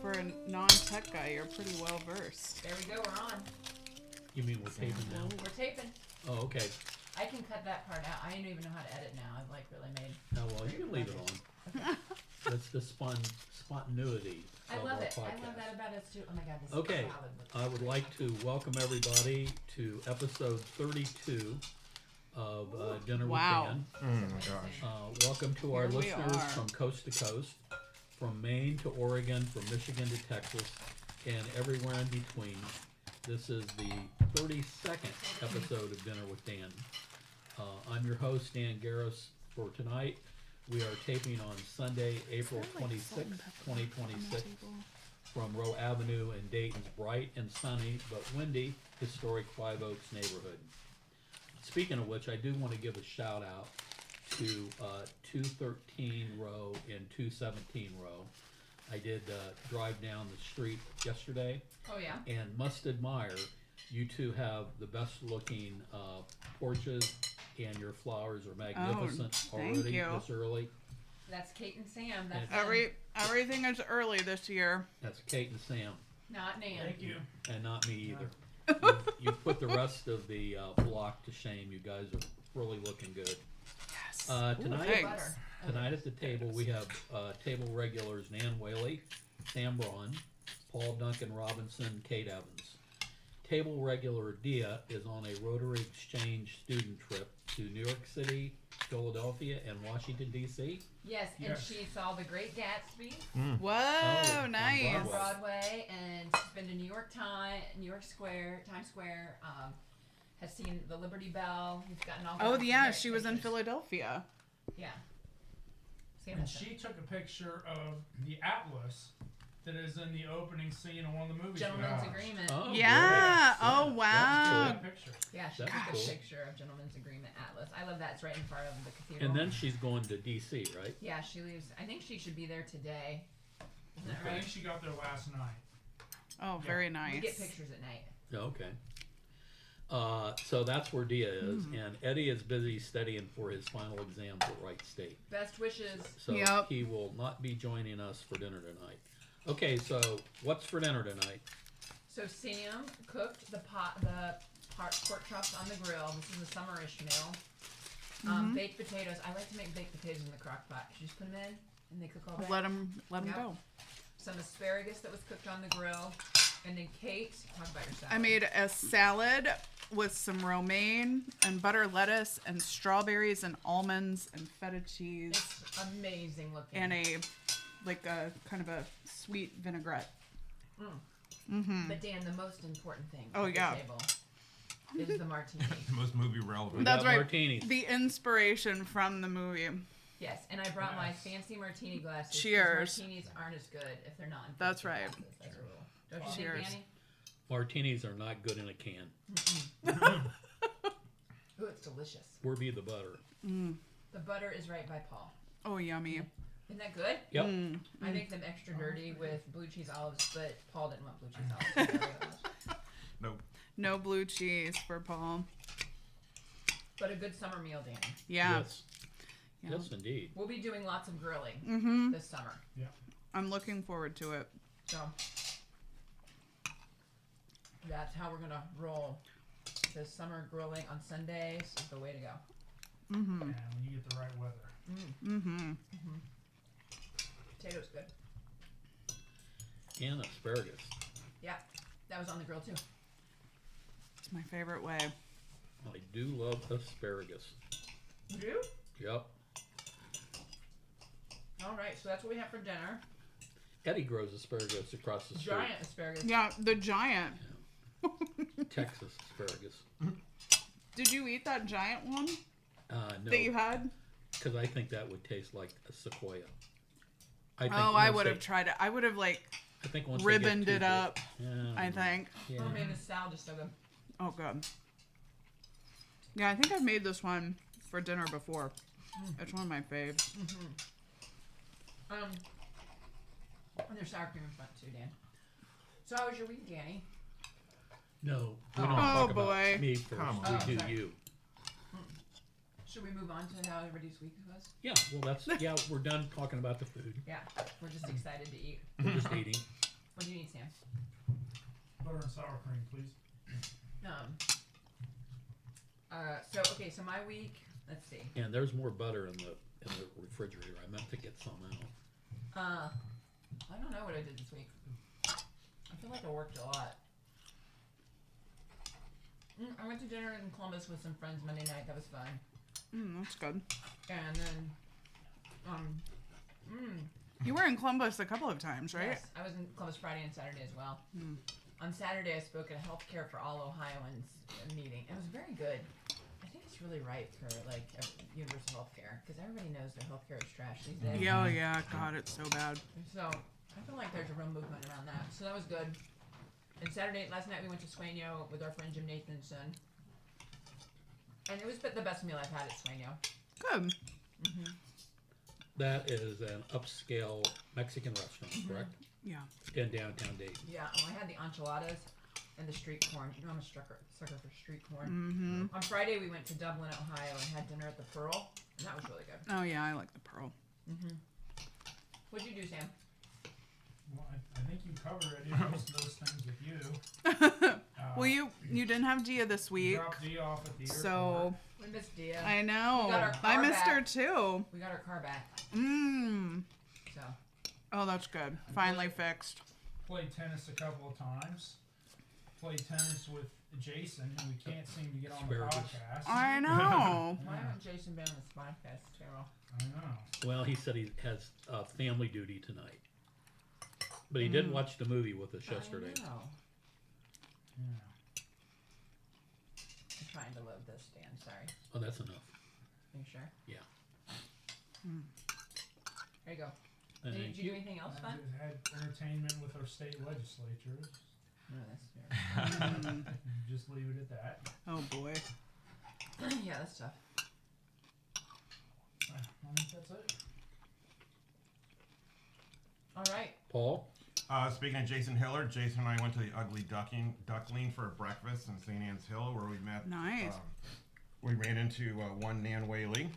For a non-tech guy, you're pretty well versed. There we go, we're on. You mean we're taping now? We're taping. Oh, okay. I can cut that part out. I don't even know how to edit now. I've like really made. Oh, well, you can leave it on. Okay. That's the spontaneity I of love our it. podcast. I love that about us too. Oh my god, this Okay, is solid. I would like to welcome everybody to episode 32 of Dinner Wow. with Dan. Oh my gosh. Welcome to our Here we listeners are. from coast to coast, from Maine to Oregon, from Michigan to Texas, and everywhere in between. This is the 32nd episode of Dinner with Dan. I'm your host, Dan Garris, for tonight. We are taping on Sunday, April 26th, 2026, from Wroe Avenue in Dayton's bright and sunny but windy historic Five Oaks neighborhood. Speaking of which, I do want to give a shout out to 213 Row and 217 Row. I did drive down the street yesterday Oh yeah. and must admire you two have the best looking porches, and your flowers are magnificent thank already you. this early. That's Kate and Sam. That's Everything is early this year. That's Kate and Sam, not Nan. Thank you. and not me either. You put the rest of the block to shame. You guys are really looking good. Yes. Tonight, thanks. Butter. Tonight at the table we have table regulars Nan Whaley, Sam Braun, Paul Duncan Robinson, Kate Evans. Table regular Dia is on a Rotary Exchange student trip to New York City, Philadelphia, and Washington, D.C. Yes, and Yes. she saw The Great Gatsby Whoa, on nice. on Broadway. Broadway, and she's been to New York Times Square, has seen the Liberty Bell. We've gotten all. Oh kinds of yeah, great she was in pictures. Philadelphia. Yeah. Sam And has she took a picture of the Atlas that is in the opening scene of one of the a movies. Gentleman's we watched. Agreement. Oh, Yeah. good. Oh That's wow. That picture. Yeah, she That's took cool. a picture of Gentleman's Agreement Atlas. I love that. It's right in front of the cathedral. And then she's going to D.C., right? yeah, she leaves. I think she should be there today. Isn't that I right? think she got there last night. Oh, very We nice. get pictures at night. Okay. So that's where Dia is, and Eddie is busy studying for his final exams at Wright State. Best wishes. So Yep. he will not be joining us for dinner tonight. Okay, so what's for dinner tonight? So Sam cooked the pork chops on the grill. This is a summerish meal. Baked potatoes. I like to make baked potatoes in the crock pot. You just put them in, and they cook all day. Let him Yep. go. Some asparagus that was cooked on the grill. And then Kate, talk about your salad. I made a salad with some romaine and butter lettuce and strawberries and almonds and feta cheese It's amazing looking. and a kind of a sweet vinaigrette. But Dan, the most important thing Oh, at yeah. the table is the martini. The most movie relevant. We That's got right. martinis. The inspiration from the movie. Yes, and I brought my Nice. fancy martini glasses. 'cause Cheers. Martinis aren't as good if they're not in That's fancy right. glasses. That's a rule. Don't you Cheers. think, Danny? Martinis are not good in a can. Ooh, it's delicious. Where be the butter? The butter is right by Paul. Oh, yummy. Isn't that good? Yep. I make them extra dirty with blue cheese olives, but Paul didn't want blue cheese olives. Nope. No blue cheese for Paul. But a good summer meal, Danny. Yeah. Yes. Yeah. Yes, indeed. We'll be doing lots of grilling Mm-hmm. this summer. I'm looking forward to it. So that's how we're gonna roll. The summer grilling on Sundays is the way to go. Mm-hmm. And when you get the right weather. Mm-hmm. Potatoes good. And asparagus. Yeah, that was on the grill too. It's my favorite way. I do love asparagus. You do? Yep. All right, so that's what we have for dinner. Eddie grows asparagus across the street. Giant asparagus. Yeah, the giant. Texas asparagus. Did you eat that giant one No, that you had? because I think that would taste like a sequoia. I I would have tried it. I would have I think once they get ribboned too it big- up, Yeah, I think. Yeah. Oh man, this salad is so good. Oh, good. Yeah, I think I've made this one for dinner before. It's one of my faves. And there's sour cream in front too, Dan. So how was your week, Danny? No, we don't Oh, talk boy. about me first. Come We on. do Sorry. you. Should we move on to how everybody's week was? Yeah, well, we're done talking about the food. Yeah, we're just excited to eat. We're just eating. What do you need, Sam? Butter and sour cream, please. So my week. Let's see. And there's more butter in the refrigerator. I meant to get some out. I don't know what I did this week. I feel like I worked a lot. I went to dinner in Columbus with some friends Monday night. That was fun. That's good. And then, You were in Columbus a couple of times, right? yes, I was in Columbus Friday and Saturday as well. On Saturday, I spoke at a healthcare for all Ohioans meeting. It was very good. I think it's really right for like universal healthcare because everybody knows their healthcare is trash these days. Yeah, oh yeah, God, it's so bad. So I feel like there's a real movement around that. So that was good. And last night we went to Sueño with our friend Jim Nathanson. And it was the best meal I've had at Sueño. Good. That is an upscale Mexican restaurant, correct? Yeah. In downtown Dayton. Yeah, I had the enchiladas and the street corn. You know I'm a sucker for street corn. On Friday we went to Dublin, Ohio and had dinner at the Pearl. And that was really good. Oh yeah, I like the Pearl. What'd you do, Sam? Well, I think you covered. I did most of those things with you. Well, you didn't have Dia this week, Dropped Dee off at the airport. so We missed Dia. I know. We got our I car missed back. her too. We got our car back. So Oh, that's good. Finally fixed. Played tennis a couple of times. Played tennis with Jason, who we can't seem to get on the Asparagus. podcast. I know. why haven't Jason been on this podcast, Carol? I know. Well, he said he has family duty tonight. But he didn't watch the movie with us yesterday. I know. Yeah. I'm trying to load this, Dan. Sorry. Oh, that's enough. Are you sure? Yeah. There you go. And Did you do anything else I fun? just had entertainment with our state legislatures. No, that's fair. Just leave it at that. Oh boy. Yeah, that's tough. I think that's it. All right. Paul? Speaking of Jason Hiller, Jason and I went to the Ugly Duckling for breakfast in St. Anne's Hill, where we met. Nice. We ran into one Nan Whaley,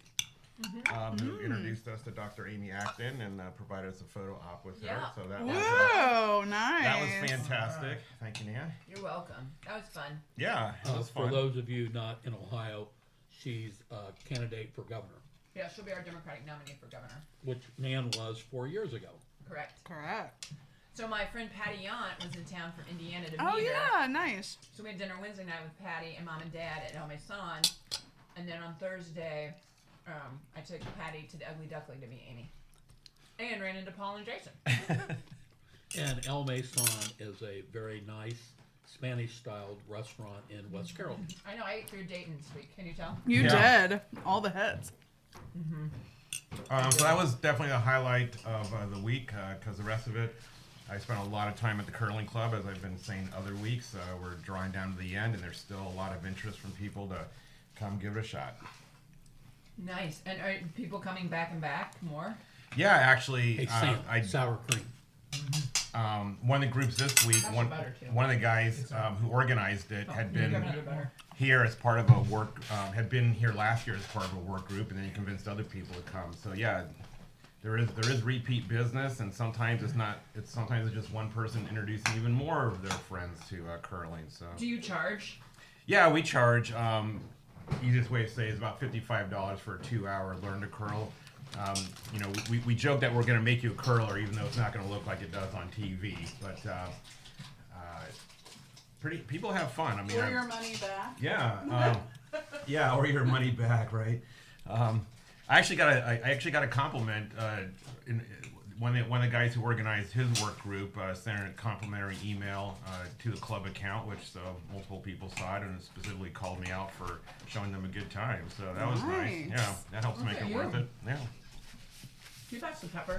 who introduced us to Dr. Amy Acton and provided us a photo op with her. Yeah. So that Whoa, nice. that was fantastic. Thank you, Nan. You're welcome. That was fun. Yeah, it was For fun. those of you not in Ohio, she's a candidate for governor, Yeah, she'll be our Democratic nominee for governor. which Nan was 4 years ago. Correct. Correct. So my friend Patty Yant was in town from Indiana to Oh meet her. yeah, nice. So we had dinner Wednesday night with Patty and Mom and Dad at El Mason. And then on Thursday, I took Patty to the Ugly Duckling to meet Amy. And ran into Paul and Jason. And El Mason is a very nice Spanish-styled restaurant in West Carrollton. I know, I ate through Dayton this week. Can you tell? You Yeah. did all the hits. So that was definitely the highlight of the week, because the rest of it, I spent a lot of time at the curling club, as I've been saying other weeks. We're drawing down to the end, and there's still a lot of interest from people to come give it a shot. Nice. And are people coming back and back more? Yeah, actually, Hey, Sam, sour cream. one of the groups this week, That's one butter, too. of the guys who organized it had You have been another butter. here as part of a work, had been here last year as part of a work group, and then he convinced other people to come. So yeah, there is repeat business, and sometimes sometimes it's just one person introducing even more of their friends to curling. So Do you charge? yeah, we charge. Easiest way to say is about $55 for a 2-hour learn to curl. We joke that we're going to make you a curler, even though it's not going to look like it does on TV. But people have fun. I mean, Or your money back. yeah, yeah, or your money back, right? I actually got a compliment. One of the guys who organized his work group sent a complimentary email to the club account, which multiple people saw it and specifically called me out for showing them a good time. So that was nice. Nice. Yeah, that helps Look make at it worth you. it. Yeah. You got some pepper.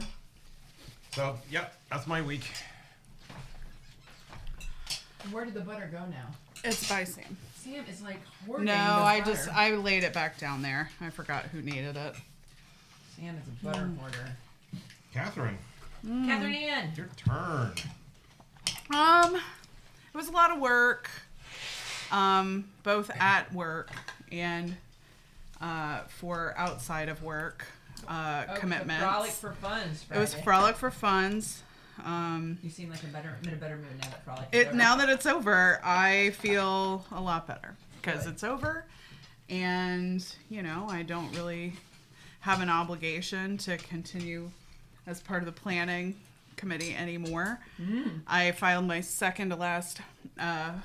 So yep, that's my week. Where did the butter go now? It's by Sam. Sam is like hoarding No, the butter. I laid it back down there. I forgot who needed it. Sam is a butter hoarder. Catherine, Catherine Ann. your turn. It was a lot of work, both at work and for outside of work commitments. Frolic for Funds It was Friday. Frolic for Funds. You seem like in a better mood now that Frolic is over. Now that it's over, I feel a lot better because Good. it's over, and I don't really have an obligation to continue as part of the planning committee anymore. I filed my second to last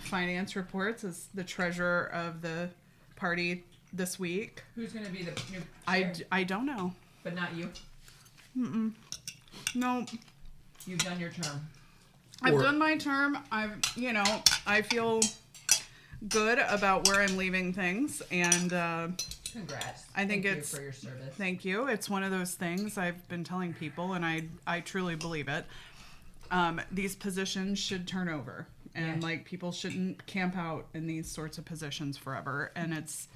finance reports as the treasurer of the party this week. Who's going to be the new chair? I don't know. But not you. No, You've done your term. I've Or- done my term. I feel good about where I'm leaving things, and Congrats. I think Thank you it's- for your service. thank you. It's one of those things I've been telling people, and I truly believe it. These positions should turn over, and Yeah. people shouldn't camp out in these sorts of positions forever. And it's,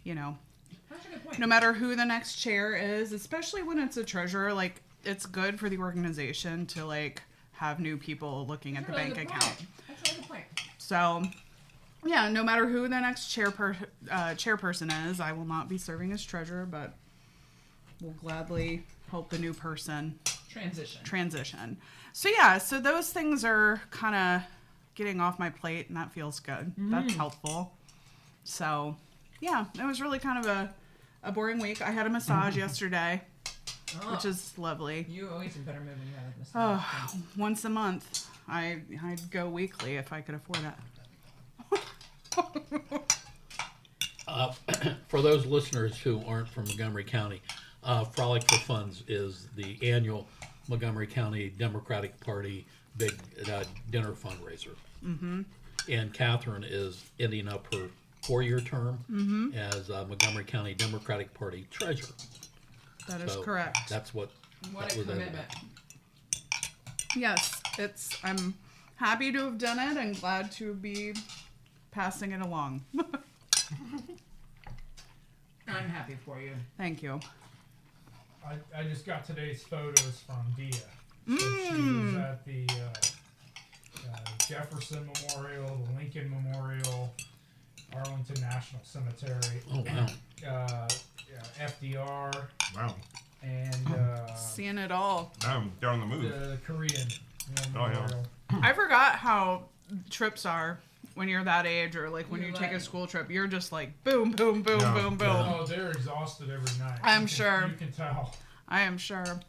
That's a good point. no matter who the next chair is, especially when it's a treasurer, it's good for the organization to have new people looking at the That's a bank really good account. point. That's a really good point. So, yeah, no matter who the next chairperson is, I will not be serving as treasurer, but will gladly help the new person transition. So, yeah, so those things are kind of getting off my plate, and that feels good. That's helpful. So, yeah, it was really kind of a boring week. I had a massage yesterday, which is lovely. You always in better mood when you have a massage. Oh, once a month. I'd go weekly if I could afford it. For those listeners who aren't from Montgomery County, Frolic for Funds is the annual Montgomery County Democratic Party big dinner fundraiser. And Catherine is ending up her 4-year term as Montgomery County Democratic Party treasurer. That is So correct. That's what. What that a was commitment. Yes, I'm happy to have done it and glad to be passing it along. I'm happy for you. Thank you. I just got today's photos from Dia. So she was at the Jefferson Memorial, the Lincoln Memorial, Arlington National Cemetery, Oh wow! FDR, Wow. and Seeing it all. I'm down on the move. the Korean Oh, yeah. Memorial. I forgot how trips are when you're that age, or when You're you take a like- school trip. You're just boom, boom, boom, Yeah. boom, boom. Oh, they're exhausted every night. I'm You can- sure. You can tell. I am sure.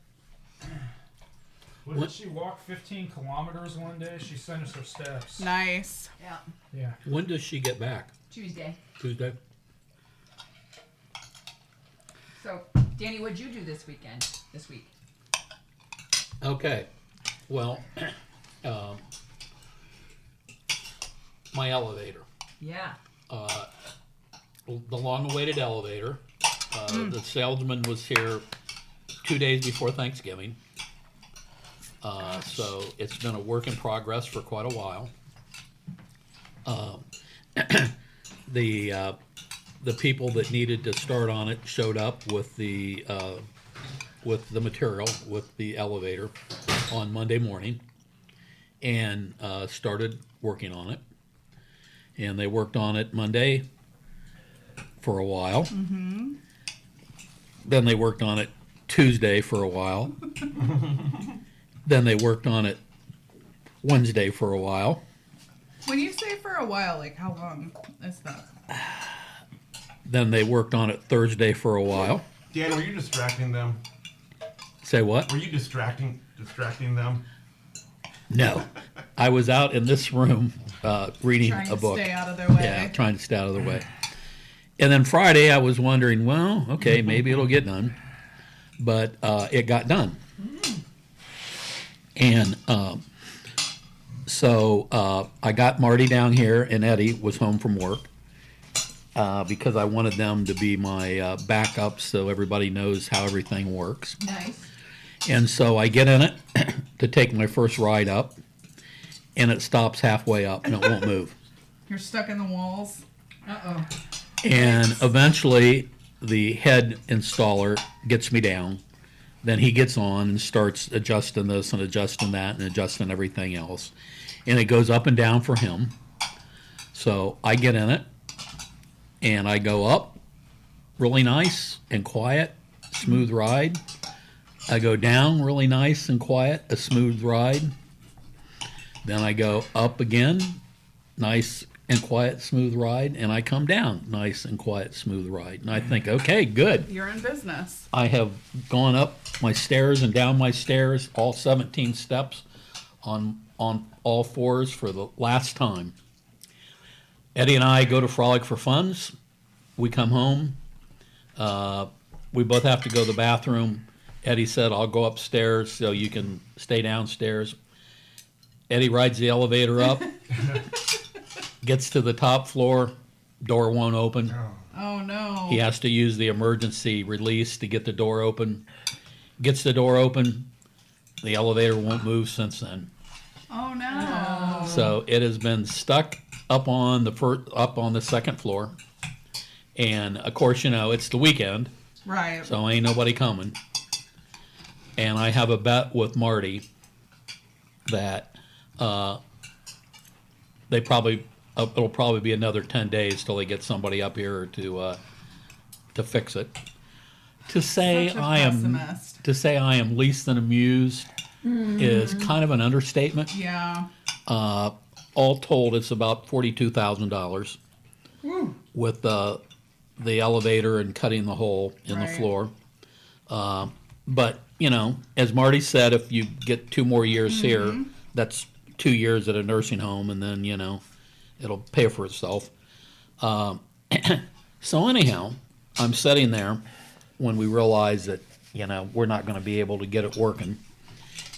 Did she walk 15 kilometers one day? She sent us her steps. Nice. Yeah. Yeah. When does she get back? Tuesday. Tuesday. So, Danny, what'd you do this week? Okay. Well, my elevator. Yeah. The long-awaited elevator. The salesman was here 2 days before Thanksgiving. So it's been a work in progress for quite a while. The people that needed to start on it showed up with the material, with the elevator on Monday morning, and started working on it. And they worked on it Monday for a while. Mm-hmm. Then they worked on it Tuesday for a while. Then they worked on it Wednesday for a while. When you say for a while, how long is that? Then they worked on it Thursday for a while. Dan, were you distracting them? Say what? Were you distracting them? No. I was out in this room reading Trying a to book. stay out of their way. Yeah, trying to stay out of their way. And then Friday, I was wondering, well, okay, maybe it'll get done. But it got done. And so I got Marty down here, and Eddie was home from work because I wanted them to be my backup so everybody knows how everything works. Nice. And so I get in it to take my first ride up, and it stops halfway up and it won't move. You're stuck in the walls. Uh-oh. And eventually the head installer gets me down. Then he gets on and starts adjusting this and adjusting that and adjusting everything else. And it goes up and down for him. So I get in it and I go up, really nice and quiet, smooth ride. I go down really nice and quiet, a smooth ride. Then I go up again, nice and quiet, smooth ride, and I come down, nice and quiet, smooth ride. And I think, okay, good. You're in business. I have gone up my stairs and down my stairs, all 17 steps on all fours for the last time. Eddie and I go to Frolic for Funds. We come home. We both have to go to the bathroom. Eddie said, I'll go upstairs so you can stay downstairs. Eddie rides the elevator up, gets to the top floor, door won't open. Oh no. He has to use the emergency release to get the door open. Gets the door open, the elevator won't move since then. Oh no. So it has been stuck up on the second floor. And of course, it's the weekend, Right. so ain't nobody coming. And I have a bet with Marty that it'll probably be another 10 days till they get somebody up here to fix it. To say Such a I am least than amused is kind of an understatement. Yeah. All told, it's about $42,000 with the elevator and cutting the hole in the Right. floor. But as Marty said, if you get 2 more years here, that's 2 years at a nursing home, and then it'll pay for itself. So anyhow, I'm sitting there when we realize that we're not going to be able to get it working,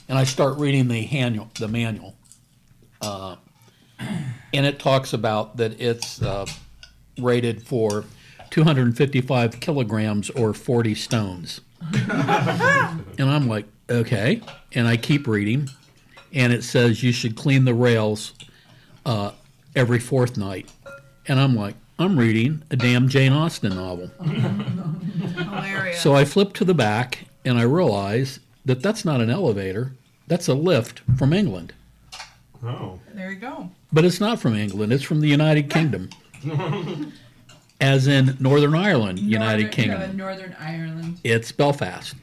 and I start reading the manual, and it talks about that it's rated for 255 kilograms or 40 stones. And I'm like, okay. And I keep reading, and it says you should clean the rails every 4th night. And I'm like, I'm reading a damn Jane Austen novel. Hilarious. So I flip to the back, and I realize that that's not an elevator. That's a lift from England. Oh. There you go. But it's not from England. It's from the United Kingdom. As in Northern Ireland, United Kingdom. Northern Ireland. It's Belfast.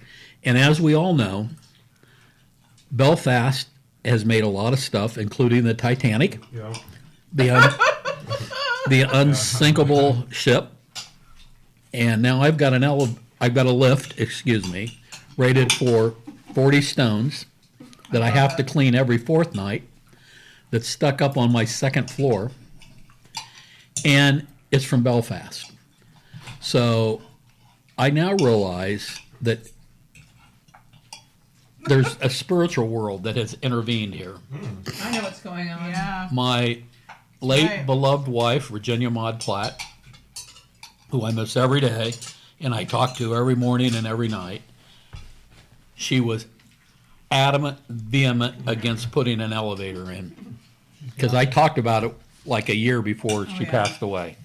And as we all know, Belfast has made a lot of stuff, including the Titanic, Yeah. the unsinkable ship. And now I've got a lift, rated for 40 stones that I have to clean every 4th night, that's stuck up on my 2nd floor. And it's from Belfast. So I now realize that there's a spiritual world that has intervened here. I know what's going on. Yeah. My late Right. beloved wife, Virginia Maud Platt, who I miss every day, and I talk to every morning and every night, she was adamant, vehement against putting an elevator in. Because I talked about it like a year before she yeah. passed away.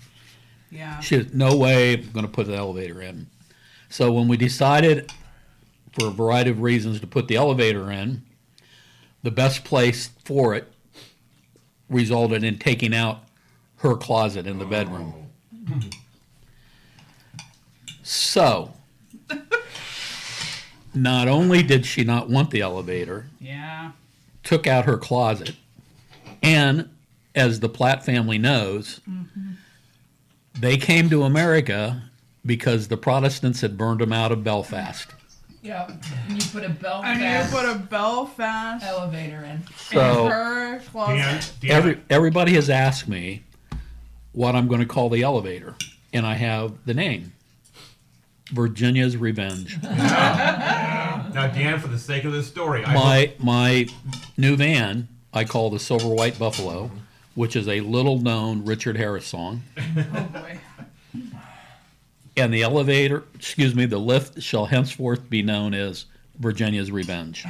Yeah. She said, no way I'm going to put an elevator in. So when we decided, for a variety of reasons, to put the elevator in, the best place for it resulted in taking out her closet in the bedroom. So, not only did she not want the elevator, Yeah. took out her closet, and as the Platt family knows, they came to America because the Protestants had burned them out of Belfast. Yep. And you put a Belfast And you put a Belfast elevator in. in So her closet. everybody has asked me what I'm going to call the elevator, and I have the name, Virginia's Revenge. Now, Dan, for the sake of this story, I My new van I call the Silver White Buffalo, which is a little-known Richard Harris song. Oh boy. And the the lift shall henceforth be known as Virginia's Revenge.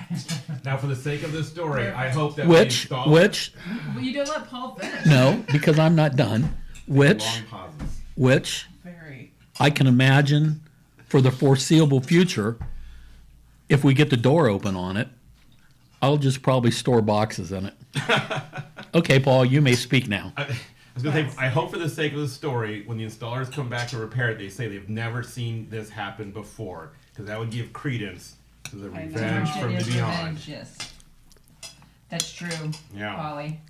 now for the sake of this story, I hope that Which, Well, you didn't let Paul finish. no, because I'm not done, long pauses. which Very. I can imagine for the foreseeable future, if we get the door open on it, I'll just probably store boxes in it. Okay, Paul, you may speak now. I was gonna say, I hope for the sake of the story, when the installers come back to repair it, they say they've never seen this happen before, because that would give credence The I know. revenge from the It is beyond. revenge, yes. That's true, Yeah. Polly.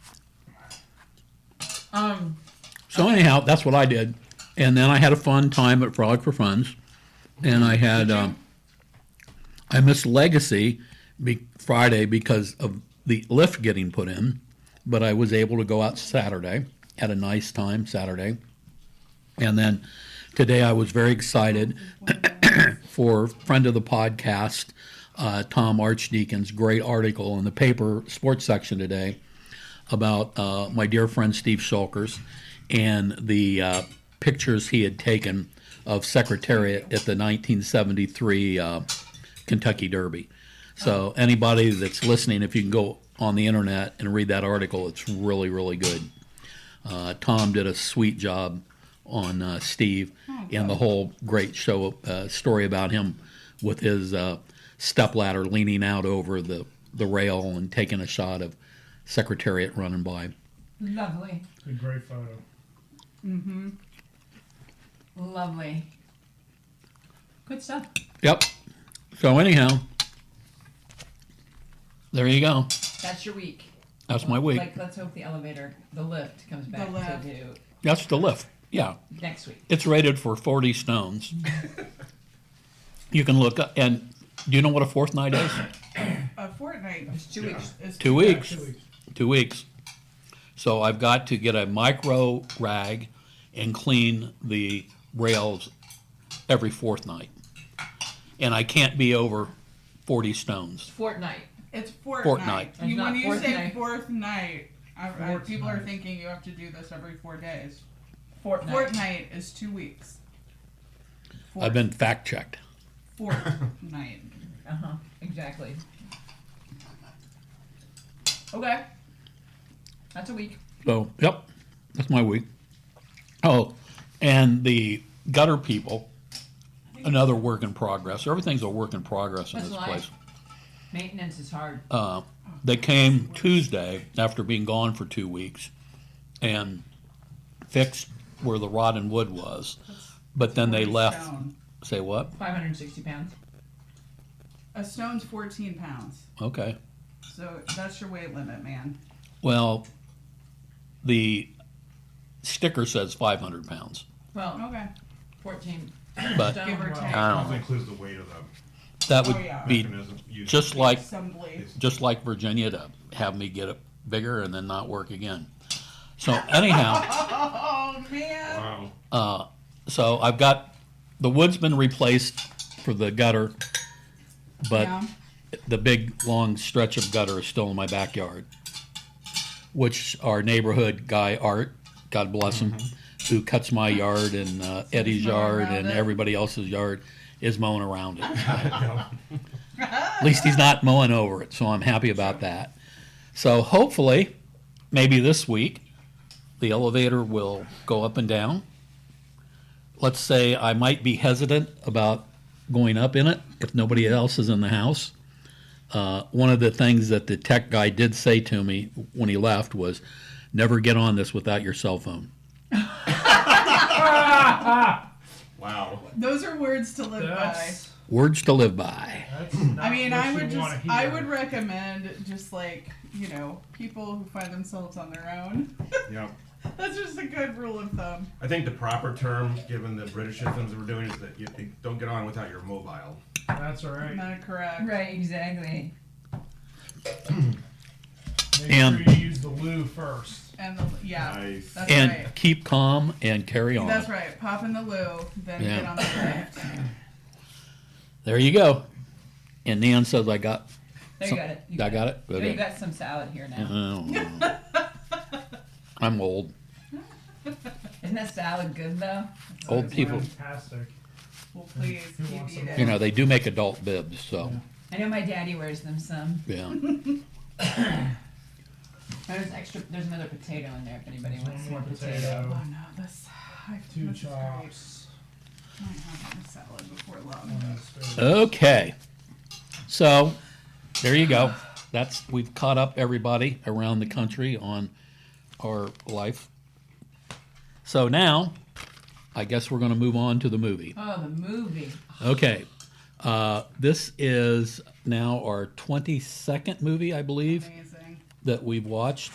So anyhow, that's what I did. And then I had a fun time at Frolic for Funds. And I had, I missed Legacy Friday because of the lift getting put in. But I was able to go out Saturday. Had a nice time Saturday. And then today I was very excited for friend of the podcast, Tom Archdeacon's great article in the paper sports section today about my dear friend Steve Shulkers and the pictures he had taken of Secretariat at the 1973 Kentucky Derby. So anybody that's listening, if you can go on the internet and read that article, it's really, really good. Tom did a sweet job on Steve and the whole great show story about him with his stepladder leaning out over the rail and taking a shot of Secretariat running by. Lovely. It's a great photo. Mm-hmm. Lovely. Good stuff. Yep. So anyhow, there you go. That's your week. That's my week. Like, let's hope the lift comes back lift. to do That's the lift. Yeah. next week. It's rated for 40 stones. You can look up, and do you know what a fourth night is? A fortnight. It's 2 weeks. Is 2 weeks. 2 weeks. 2 weeks. So I've got to get a micro rag and clean the rails every fourth night. And I can't be over 40 stones. Fortnight. It's fortnight. Fortnight. It's not When you fourth say night. fourth night, people are Fortnight. thinking you have to do this every 4 days. Fortnight. Fortnight is 2 weeks. I've been fact checked. Fortnight. Exactly. Okay. That's a week. So, yep, that's my week. Oh, and the gutter people, another work in progress. Everything's a work in progress in That's this life. place. Maintenance is hard. They came Tuesday after being gone for 2 weeks and fixed where the rotten wood was. But then they left. Stone. Say what? 560 pounds. A stone's 14 pounds. Okay. So that's your weight limit, man. Well, the sticker says 500 pounds. Well, Okay. 14. But Stone. Give or Well, take. I don't Also know. includes the weight of the That would Oh, yeah. be mechanism used. just like Assembly. Virginia to have me get it bigger and then not work again. So anyhow, Oh, man. Wow. so I've got the wood's been replaced for the gutter, but Yeah. the big long stretch of gutter is still in my backyard, which our neighborhood guy Art, God bless him, who cuts my yard and Eddie's mowing yard around and it. everybody else's yard, is mowing around it. At least he's not mowing over it, so I'm happy about that. So hopefully, maybe this week, the elevator will go up and down. Let's say I might be hesitant about going up in it if nobody else is in the house. One of the things that the tech guy did say to me when he left was, never get on this without your cell phone. Wow. Those are words to live That's, Words to live by. that's by. not I mean, what I you would just, wanna I hear. would recommend just like, people who find themselves on their own. Yeah. That's just a good rule of thumb. I think the proper term, given the Britishisms we're doing, is that you don't get on without your mobile. That's all right. Not correct. Right, exactly. Make And- sure you use the loo first. And yeah, Nice. that's And right. keep calm and carry on. That's right. Pop in the loo, then Yeah. get on the lift. There you go. And Nan says I got. There you got it. I got it? Oh, Okay. you got some salad here now. Oh, I'm old. Isn't that salad good though? Old That's people, Fantastic. Well, please Who keep wants some eating. you know, they do make adult bibs, so, I know my daddy wears them some. yeah. There's another potato in there if anybody There's wants one more more potato. potato. Oh no, this. Two this is great. chops. I might have a salad before long. One of those. Okay. So, there you go. We've caught up everybody around the country on our life. So now, I guess we're going to move on to the movie. Oh, the movie. Okay. This is now our 22nd movie, I believe, Amazing. that we've watched.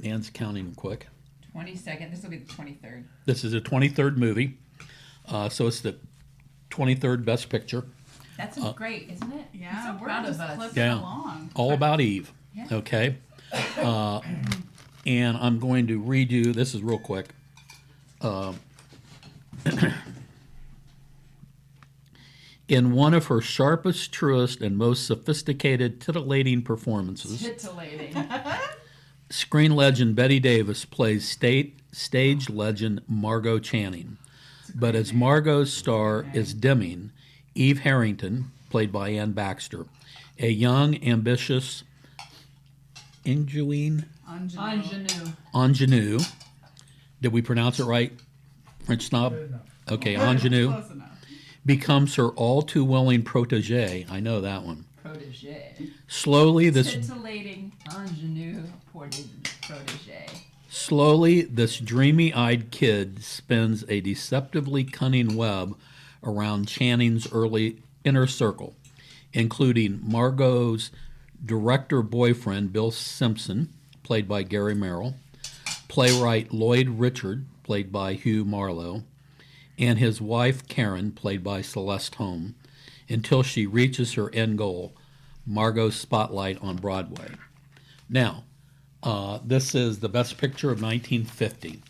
Ann's counting quick. 22nd. This will be the 23rd. This is the 23rd movie, so it's the 23rd Best Picture. That's great, isn't it? Yeah, I'm so we're proud just of us. clipping Yeah. along. All about Eve. Yeah. Okay. And I'm going to read you, this is real quick. In one of her sharpest, truest, and most sophisticated, titillating performances, Titillating. screen legend Bette Davis plays stage legend Margo Channing. But as Margot's star is dimming, Eve Harrington, played by Ann Baxter, a young, ambitious, ingenue. Did we pronounce it right? French snob? Good enough. Okay, ingenue. Close enough. Becomes her all too willing protege. I know that one. Protege. Slowly, this Titillating ingenue protege. Slowly, this dreamy-eyed kid spins a deceptively cunning web around Channing's early inner circle, including Margot's director boyfriend, Bill Simpson, played by Gary Merrill, playwright Lloyd Richard, played by Hugh Marlowe, and his wife, Karen, played by Celeste Holm, until she reaches her end goal, Margot's spotlight on Broadway. Now, this is the Best Picture of 1950.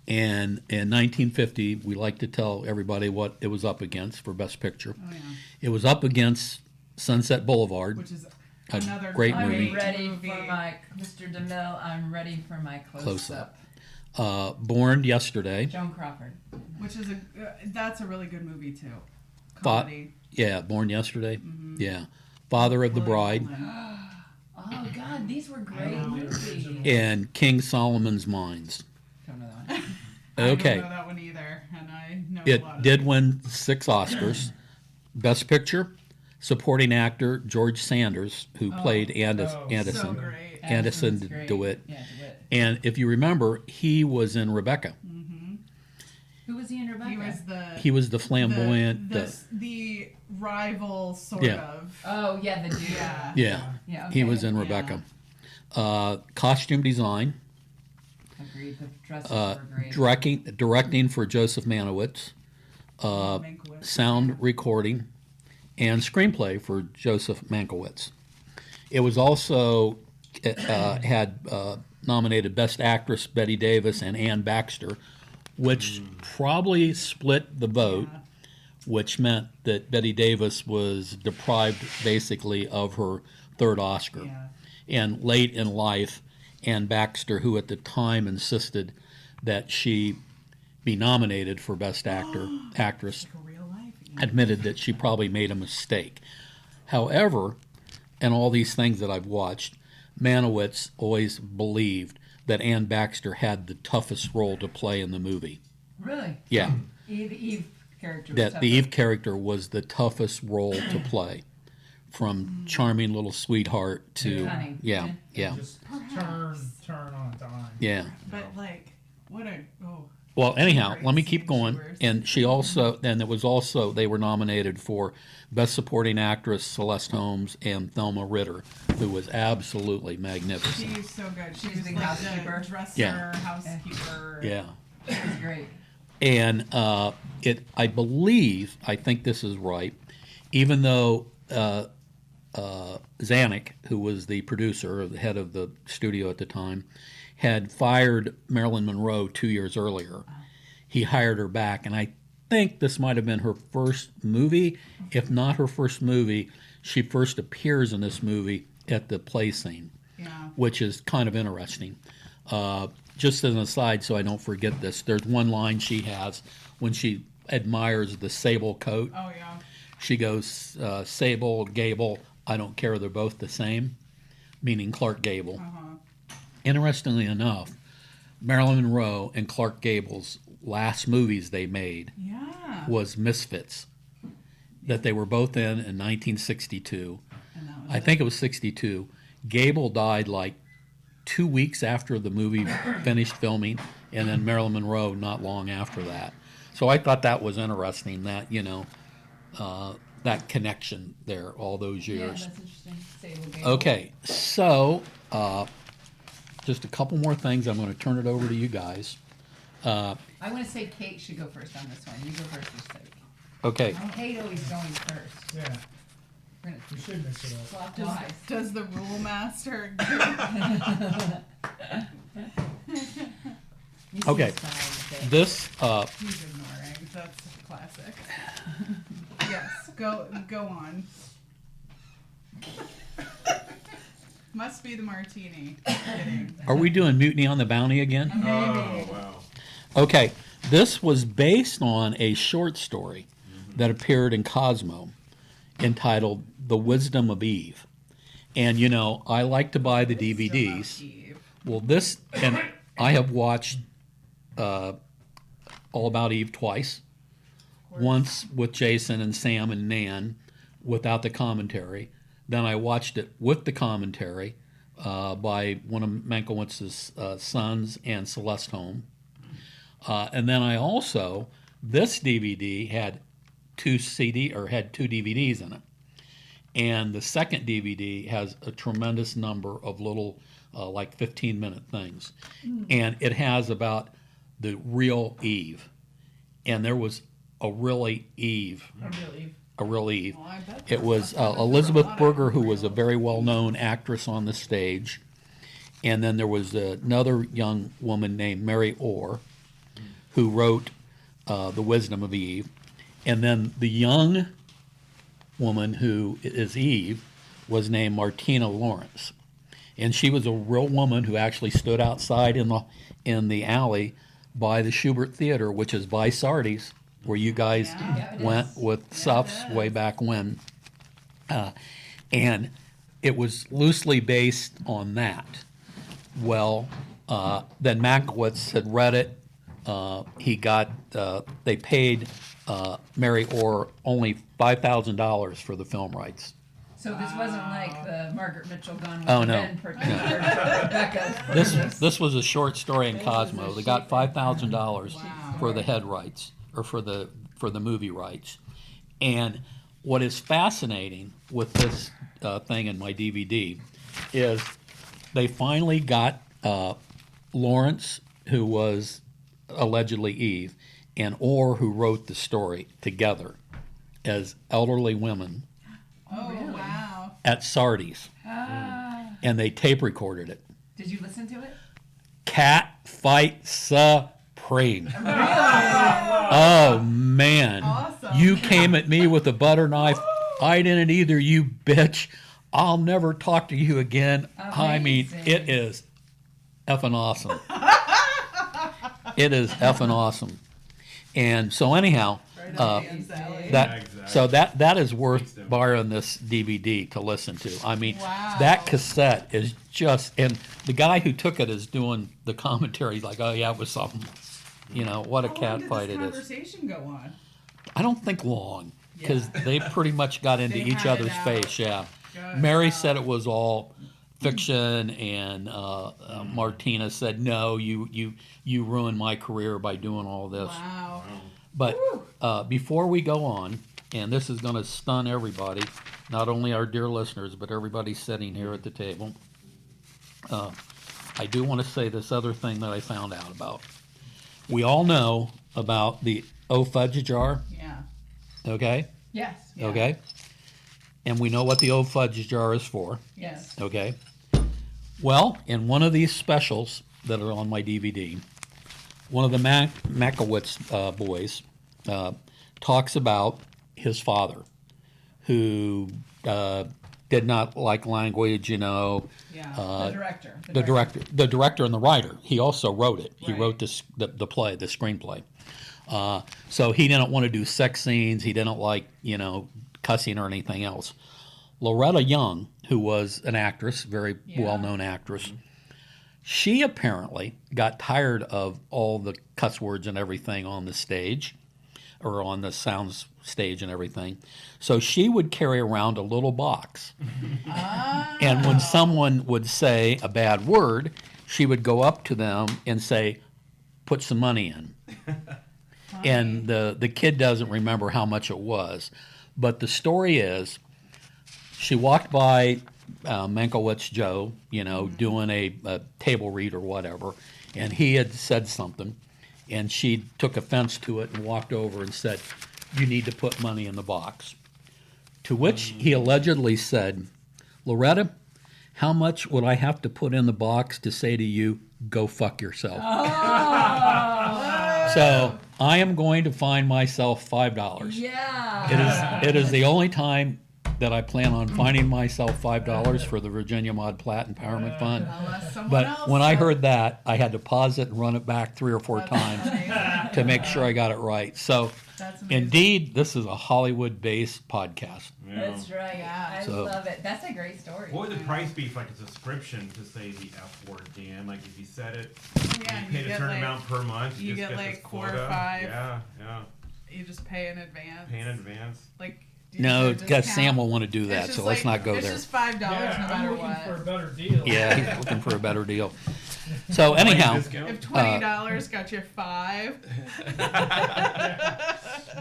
And in 1950, we like to tell everybody what it was up against for Best Picture. Oh, yeah. It was up against Sunset Boulevard. Which is A another great I'm movie. ready movie. for my Mr. DeMille. I'm ready for my close-up. Born Yesterday. Joan Crawford. Which is that's a really good movie too. Thought- Comedy. Yeah, Born Yesterday. Yeah. Father of the Bride. Oh God, these were great movies. And King Solomon's Mines. Don't know that one. Okay. I don't know that one either, and I know It a lot did of win 6 Oscars. Best Picture, supporting actor George Sanders, who played Anderson. So great. Anderson Anderson's great. DeWitt. Yeah, DeWitt. And if you remember, he was in Rebecca. Who was he in Rebecca? He was He was the flamboyant. the rival sort Yeah. of. Oh yeah, the dude. Yeah. Yeah, Yeah. he okay. was in Rebecca. Costume design, Agreed. The dresses were great. directing for Joseph Manowitz, Mankiewicz. sound recording, and screenplay for Joseph Mankiewicz. It was also had nominated Best Actress Bette Davis and Ann Baxter, which probably split the vote, which meant that Bette Davis was deprived basically of her 3rd Oscar. Yeah. And late in life, Ann Baxter, who at the time insisted that she be nominated for Best Actress, Like a real life. admitted that she probably made a mistake. However, in all these things that I've watched, Manowitz always believed that Ann Baxter had the toughest role to play in the movie. Really? Yeah, Eve character. Was that tough. the Eve character was the toughest role to play, from charming little sweetheart to Cunning. yeah. Just turn on a dime. Yeah. But like, what a Well, anyhow, Great let me scene keep going. she wears. And she also, then it was also, they were nominated for Best Supporting Actress Celeste Holmes and Thelma Ritter, who was absolutely magnificent. she's so good. She She's was the like housekeeper. the dresser, Yeah. housekeeper. Yeah. It was great. And I think this is right, even though Zanuck, who was the producer, or the head of the studio at the time, had fired Marilyn Monroe 2 years earlier, he hired her back, and I think this might have been her first movie. If not her first movie, she first appears in this movie at the play scene, Yeah. which is kind of interesting. Just as an aside, so I don't forget this, there's one line she has when she admires the sable coat. Oh yeah. She goes, Sable, Gable, I don't care, they're both the same, meaning Clark Gable. Interestingly enough, Marilyn Monroe and Clark Gable's last movies they made Yeah. was Misfits, that they were both in 1962. And that was I think it was 62. Gable died like 2 weeks after the movie finished filming, and then Marilyn Monroe not long after that. So I thought that was interesting that, that connection there all those Yeah, years. that's interesting. Sable Gable. Okay, so just a couple more things. I'm going to turn it over to you guys. I want to say Kate should go first on this one. You go first this week. Okay, Kate always going first. Yeah, We're gonna we should mix it up. swap wives. Does the rule master? You see Okay. the style of it. this He's ignoring. That's classic. Yes, go on. Must be the martini. Kidding. are we doing Mutiny on the Bounty again? Oh, wow. Okay, this was based on a short story that appeared in Cosmo entitled The Wisdom of Eve. And I like to buy the DVDs. Well, this, and I have watched All About Eve twice. Once with Jason and Sam and Nan without the commentary. Then I watched it with the commentary by one of Mankiewicz's sons and Celeste Holm. And then I also, this DVD had two DVDs in it. And the second DVD has a tremendous number of little, like 15-minute things. And it has about the real Eve. And there was a really Eve. A real Eve. Well, I bet It was that's Elizabeth a lot of Berger, who was a real- very well-known actress on the stage. And then there was another young woman named Mary Orr, who wrote The Wisdom of Eve. And then the young woman who is Eve was named Martina Lawrence. And she was a real woman who actually stood outside in the alley by the Schubert Theater, which is by Sardi's, where you guys Yeah, it went is. with Suffs way back when. And it was loosely based on that. Well, then Mankiewicz had read it. They paid Mary Orr only $5,000 for the film rights. So this wasn't like the Margaret Mitchell Gone with Oh, the no. Wind for Rebecca. This was a short story in Cosmo. They got $5,000 Wow. for the head rights, or for the movie rights. And what is fascinating with this thing in my DVD is they finally got Lawrence, who was allegedly Eve, and Orr, who wrote the story, together as elderly women Oh, Really? wow. at Sardi's, and they tape recorded it. Did you listen to it? Cat fight supreme. Oh man. Awesome. You came at me with a butter knife. I didn't either, you bitch. I'll never talk to you again. I mean, Amazing. it is effing awesome. It is effing awesome. And so anyhow, Right up Dan's alley. that Yeah, exactly. so that is worth Makes them- borrowing this DVD to listen to. I mean, Wow. that cassette is just, and the guy who took it is doing the commentary. He's like, oh yeah, it was something. What a How long cat did fight this it is. conversation go on? I don't think long, because Yeah. they pretty much got into They each had it other's out. face. Yeah. Good. Mary Wow. said it was all fiction, and Martina said, no, you ruined my career by doing all this. Wow. But before we go on, and this is going to stun everybody, not only our dear listeners, but everybody sitting here at the table, I do want to say this other thing that I found out about. We all know about the fudge jar, Yeah. okay? Yes. Yeah. Okay? And we know what the fudge jar is for, Yes. okay? Well, in one of these specials that are on my DVD, one of the Mankiewicz boys talks about his father, who did not like language, Yeah. The director. the director and the writer. He also wrote it. He Right. wrote the play, the screenplay. So he didn't want to do sex scenes. He didn't like, cussing or anything else. Loretta Young, who was an actress, very Yeah. well-known actress, she apparently got tired of all the cuss words and everything on the stage, or on the sound stage and everything. So she would carry around a little box. And when someone would say a bad word, she would go up to them and say, put some money in. and the kid doesn't remember how much it was. But the story is, she walked by Mankiewicz Joe, doing a table read or whatever, and he had said something, and she took offense to it and walked over and said, "You need to put money in the box." To which he allegedly said, "Loretta, how much would I have to put in the box to say to you, go fuck yourself?" So I am going to find myself $5. Yeah. It is the only time that I plan on finding myself $5 for the Virginia Mod Platt Empowerment Fund. But when I heard that, I had to pause it and run it back 3 or 4 times to make sure I got it right. So indeed, this is a Hollywood-based podcast. Yeah. That's right. Yeah. I love it. That's a great story. What would the price be for like a subscription to say the F word, Dan? Like if you said it, Yeah, you paid a certain amount per month, you just get this like 4 or quota. 5. Yeah. You just pay in advance. Pay in advance. Like, do you No, get a because discount? Sam will want to do that, It's so just let's like- not go it's there. just $5 no I'm matter looking what. for a better deal. Yeah, he's looking for a better deal. So anyhow, Discount? If $20 got you 5,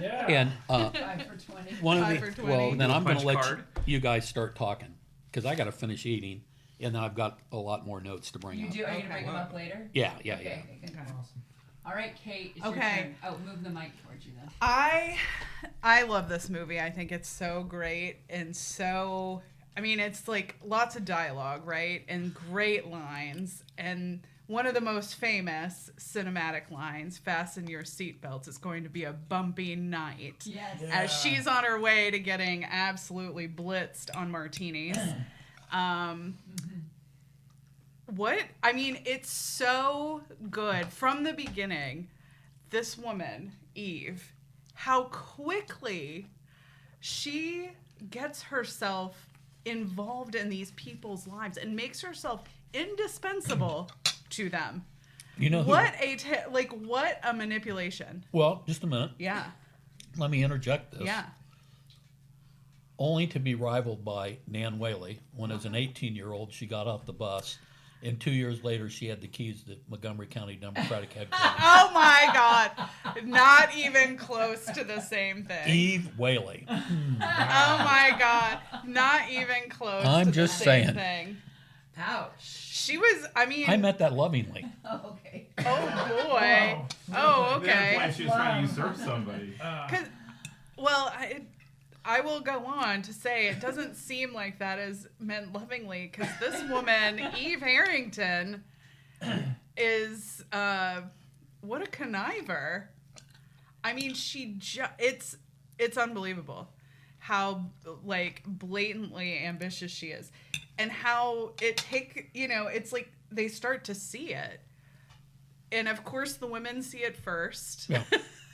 Yeah. and 5 for 20. one of 5 the for 20. well, then I'm going to Punch let card. you guys start talking because I got to finish eating, and then I've got a lot more notes to bring You up. do? Are you Okay. gonna bring them up later? Yeah. Okay. Good. Awesome. All right, Kate. It's your Okay. turn. Oh, move the mic towards you then. I love this movie. I think it's so great and so, I mean, it's like lots of dialogue, right? And great lines. And one of the most famous cinematic lines, "Fasten your seatbelts. It's going to be a bumpy night." Yes. Yeah. As she's on her way to getting absolutely blitzed on martinis. It's so good. From the beginning, this woman, Eve, how quickly she gets herself involved in these people's lives and makes herself indispensable to them. You know who, what a manipulation. Well, just a minute. Yeah. Let me interject this. Yeah. Only to be rivaled by Nan Whaley when, as an 18-year-old, she got off the bus, and 2 years later, she had the keys to Montgomery County Democratic headquarters. Oh my God. Not even close to the same thing. Eve Whaley. Oh my God. Not even close I'm to just the same saying. thing. Ouch. She was, I met that lovingly. Oh, okay. oh boy. Oh, Then okay. she was trying to usurp somebody. I will go on to say it doesn't seem like that is meant lovingly, because this woman, Eve Harrington, is what a conniver. I mean, it's unbelievable how like blatantly ambitious she is, and how it's like they start to see it, and of course the women see it first. Yeah.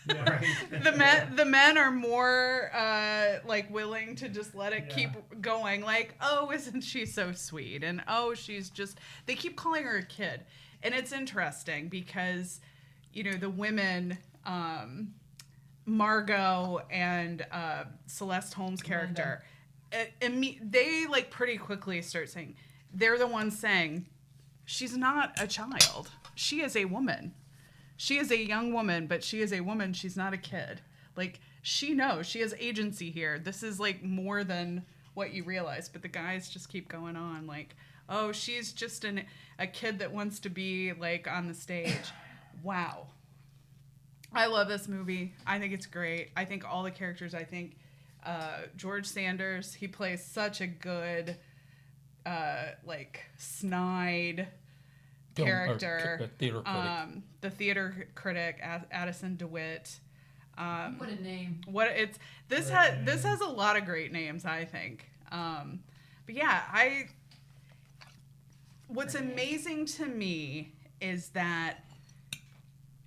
Yeah. Right. The men are more like willing to just let it keep going, like, oh, isn't she so sweet, and oh, she's just, they keep calling her a kid. And it's interesting because the women, Margo and Celeste Holmes' character, they like pretty quickly start saying, they're the ones saying, she's not a child, she is a woman. She is a young woman, but she is a woman. She's not a kid. Like, she knows. She has agency here. This is, like, more than what you realize. But the guys just keep going on. Like, oh, she's just a kid that wants to be, like, on the stage. Wow. I love this movie. I think it's great. I think all the characters, George Sanders, he plays such a good, snide character. Theater critic. The theater critic, Addison DeWitt. What a name. This has a lot of great names, I think. But yeah, what's amazing to me is that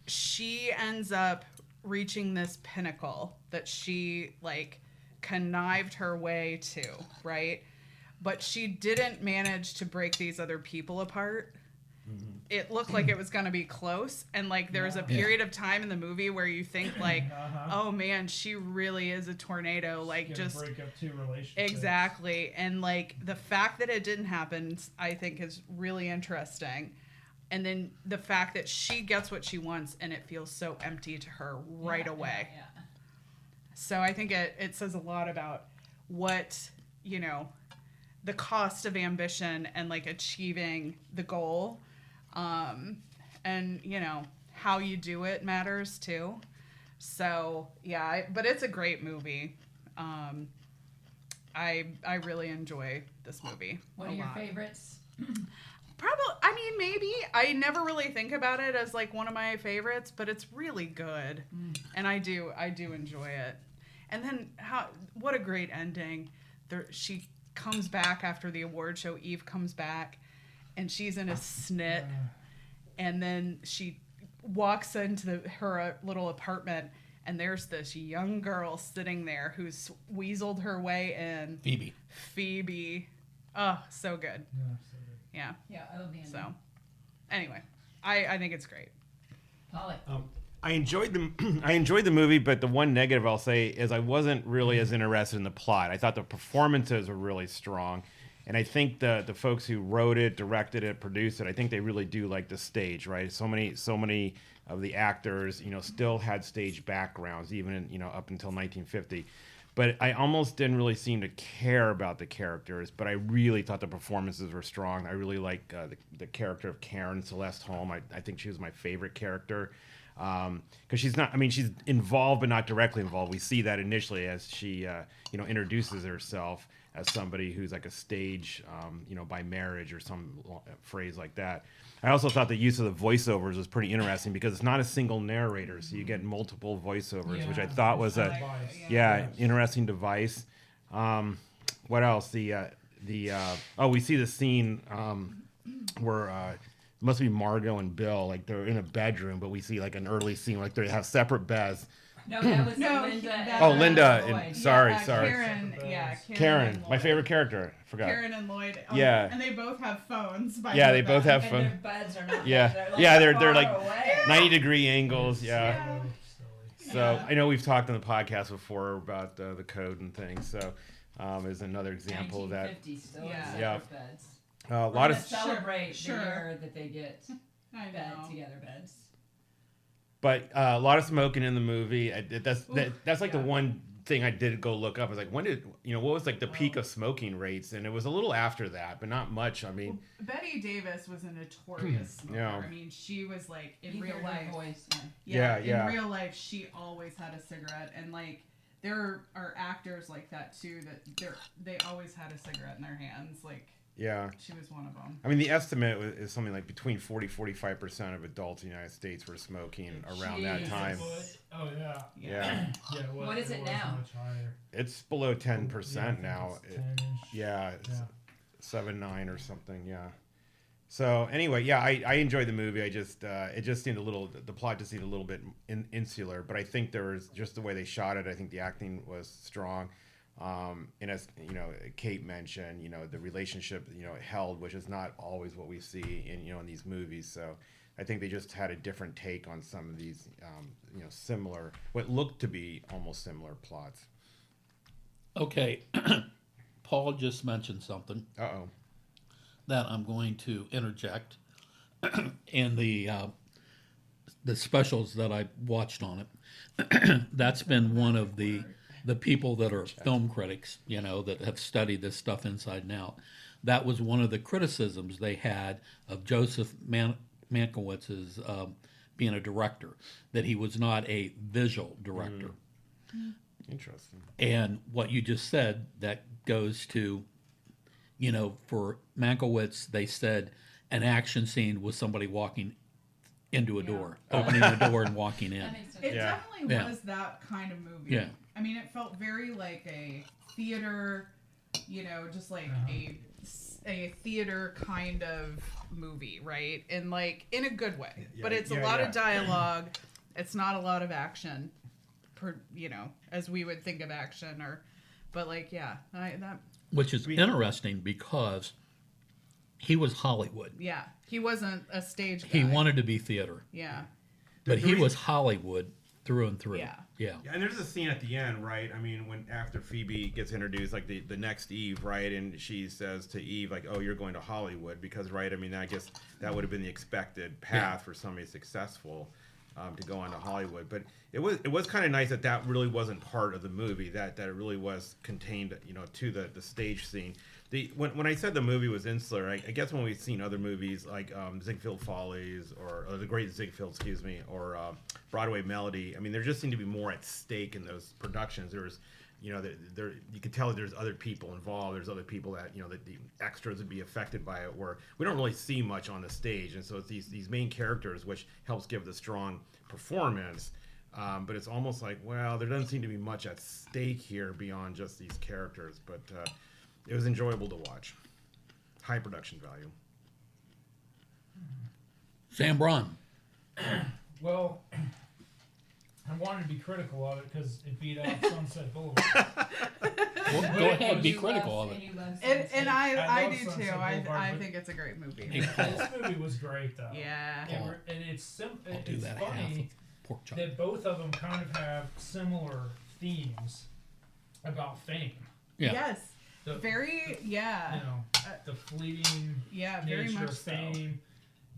she ends up reaching this pinnacle that she like connived her way to, right? But she didn't manage to break these other people apart. It looked like it was going to be close, and like there's a period of time in the movie where you think like, oh man, she really is a tornado, like just break up 2 relationships. Exactly. And like the fact that it didn't happen, I think is really interesting. and then the fact that she gets what she wants and it feels so empty to her right away. Yeah. So I think it says a lot about what, the cost of ambition and like achieving the goal. And, how you do it matters too. So yeah, but it's a great movie. I really enjoy this movie. One of your favorites? Probably, maybe. I never really think about it as like one of my favorites, but it's really good. And I do enjoy it. And then what a great ending. She comes back after the award show. Eve comes back and she's in a snit. And then she walks into her little apartment and there's this young girl sitting there who's weaseled her way in. Phoebe. Oh, so good. Yeah. Yeah, I love the ending. So, anyway, I think it's great. Polly. I enjoyed the movie, but the one negative I'll say is I wasn't really as interested in the plot. I thought the performances were really strong, and I think the folks who wrote it, directed it, produced it, I think they really do like the stage, right? So many of the actors, still had stage backgrounds, even in, up until 1950. But I almost didn't really seem to care about the characters, but I really thought the performances were strong. I really like the character of Karen Celeste Holm. I think she was my favorite character. Because she's not, she's involved but not directly involved. We see that initially as she, introduces herself as somebody who's like a stage, by marriage or some phrase like that. I also thought the use of the voiceovers was pretty interesting because it's not a single narrator, so you get multiple voiceovers, which I thought was interesting device. What else? We see the scene where it must be Margo and Bill, like they're in a bedroom, but we see like an early scene, like they have separate beds. No, that was Linda. Linda. Sorry. Karen, my favorite character. I forgot. Karen and Lloyd. Yeah. And they both have phones. They both have phones. Their beds are not. They're like away. 90-degree angles. Yeah. So I know we've talked on the podcast before about the code and things. So is another example of that. 1950 still beds. A lot of celebrate the year that they get together beds. But a lot of smoking in the movie. That's like the one thing I did go look up. I was like, when did what was like the peak of smoking rates? And it was a little after that, but not much. Bette Davis was a notorious smoker. Yeah. she was like in real life. In real life, she always had a cigarette, and like there are actors like that too that they always had a cigarette in their hands. Like she was one of them. The estimate is something like between 40-45% of adults in the United States were smoking around that time. Oh yeah. Yeah. What is it now? Much higher. It's below 10% now. 10-ish. 7-9 or something. Yeah. So anyway, I enjoyed the movie. I just it just seemed the plot just seemed a little bit insular, but I think there was just the way they shot it. I think the acting was strong. And as Kate mentioned, the relationship held, which is not always what we see in these movies. So I think they just had a different take on some of these similar, what looked to be almost similar plots. Okay, Paul just mentioned something. That I'm going to interject. And the specials that I watched on it, that's been one of the people that are film critics, that have studied this stuff inside and out. That was one of the criticisms they had of Joseph Mankiewicz's being a director, that he was not a visual director. Interesting. And what you just said, that goes to, for Mankiewicz, they said an action scene was somebody walking into a door, opening the door and walking in. It definitely was that kind of movie. Yeah. It felt very like a theater, just like a theater kind of movie, right? And like in a good way. But it's a lot of dialogue. It's not a lot of action, as we would think of action. Which is interesting because he was Hollywood. Yeah, he wasn't a stage guy. He wanted to be theater. Yeah. But he was Hollywood through and through. Yeah. Yeah. Yeah, and there's a scene at the end, right? I mean, when after Phoebe gets introduced, like the next Eve, right? And she says to Eve, like, "Oh, you're going to Hollywood," because, right? I mean, I guess that would have been the expected path for somebody successful to go on to Hollywood. But it was kind of nice that really wasn't part of the movie. That it really was contained, to the stage scene. When I said the movie was insular, I guess when we've seen other movies like Ziegfeld Follies or The Great Ziegfeld, excuse me, or Broadway Melody, I mean, there just seemed to be more at stake in those productions. There was, there you could tell that there's other people involved. There's other people that that the extras would be affected by it. Where we don't really see much on the stage, and so it's these main characters which helps give the strong performance. But it's almost like, well, there doesn't seem to be much at stake here beyond just these characters. But it was enjoyable to watch. High production value. Sam Braun. Well, I wanted to be critical of it because it beat out Sunset Boulevard. Well, go ahead, be critical of it. And I love do too. Sunset I Boulevard, think it's a great movie. This movie was great though. Yeah. And it's I'll do it's that half funny of pork chop. that both of them kind of have similar themes about fame. Yeah. Yes. The, Very. Yeah. the fleeting Yeah. Very nature much of so. fame.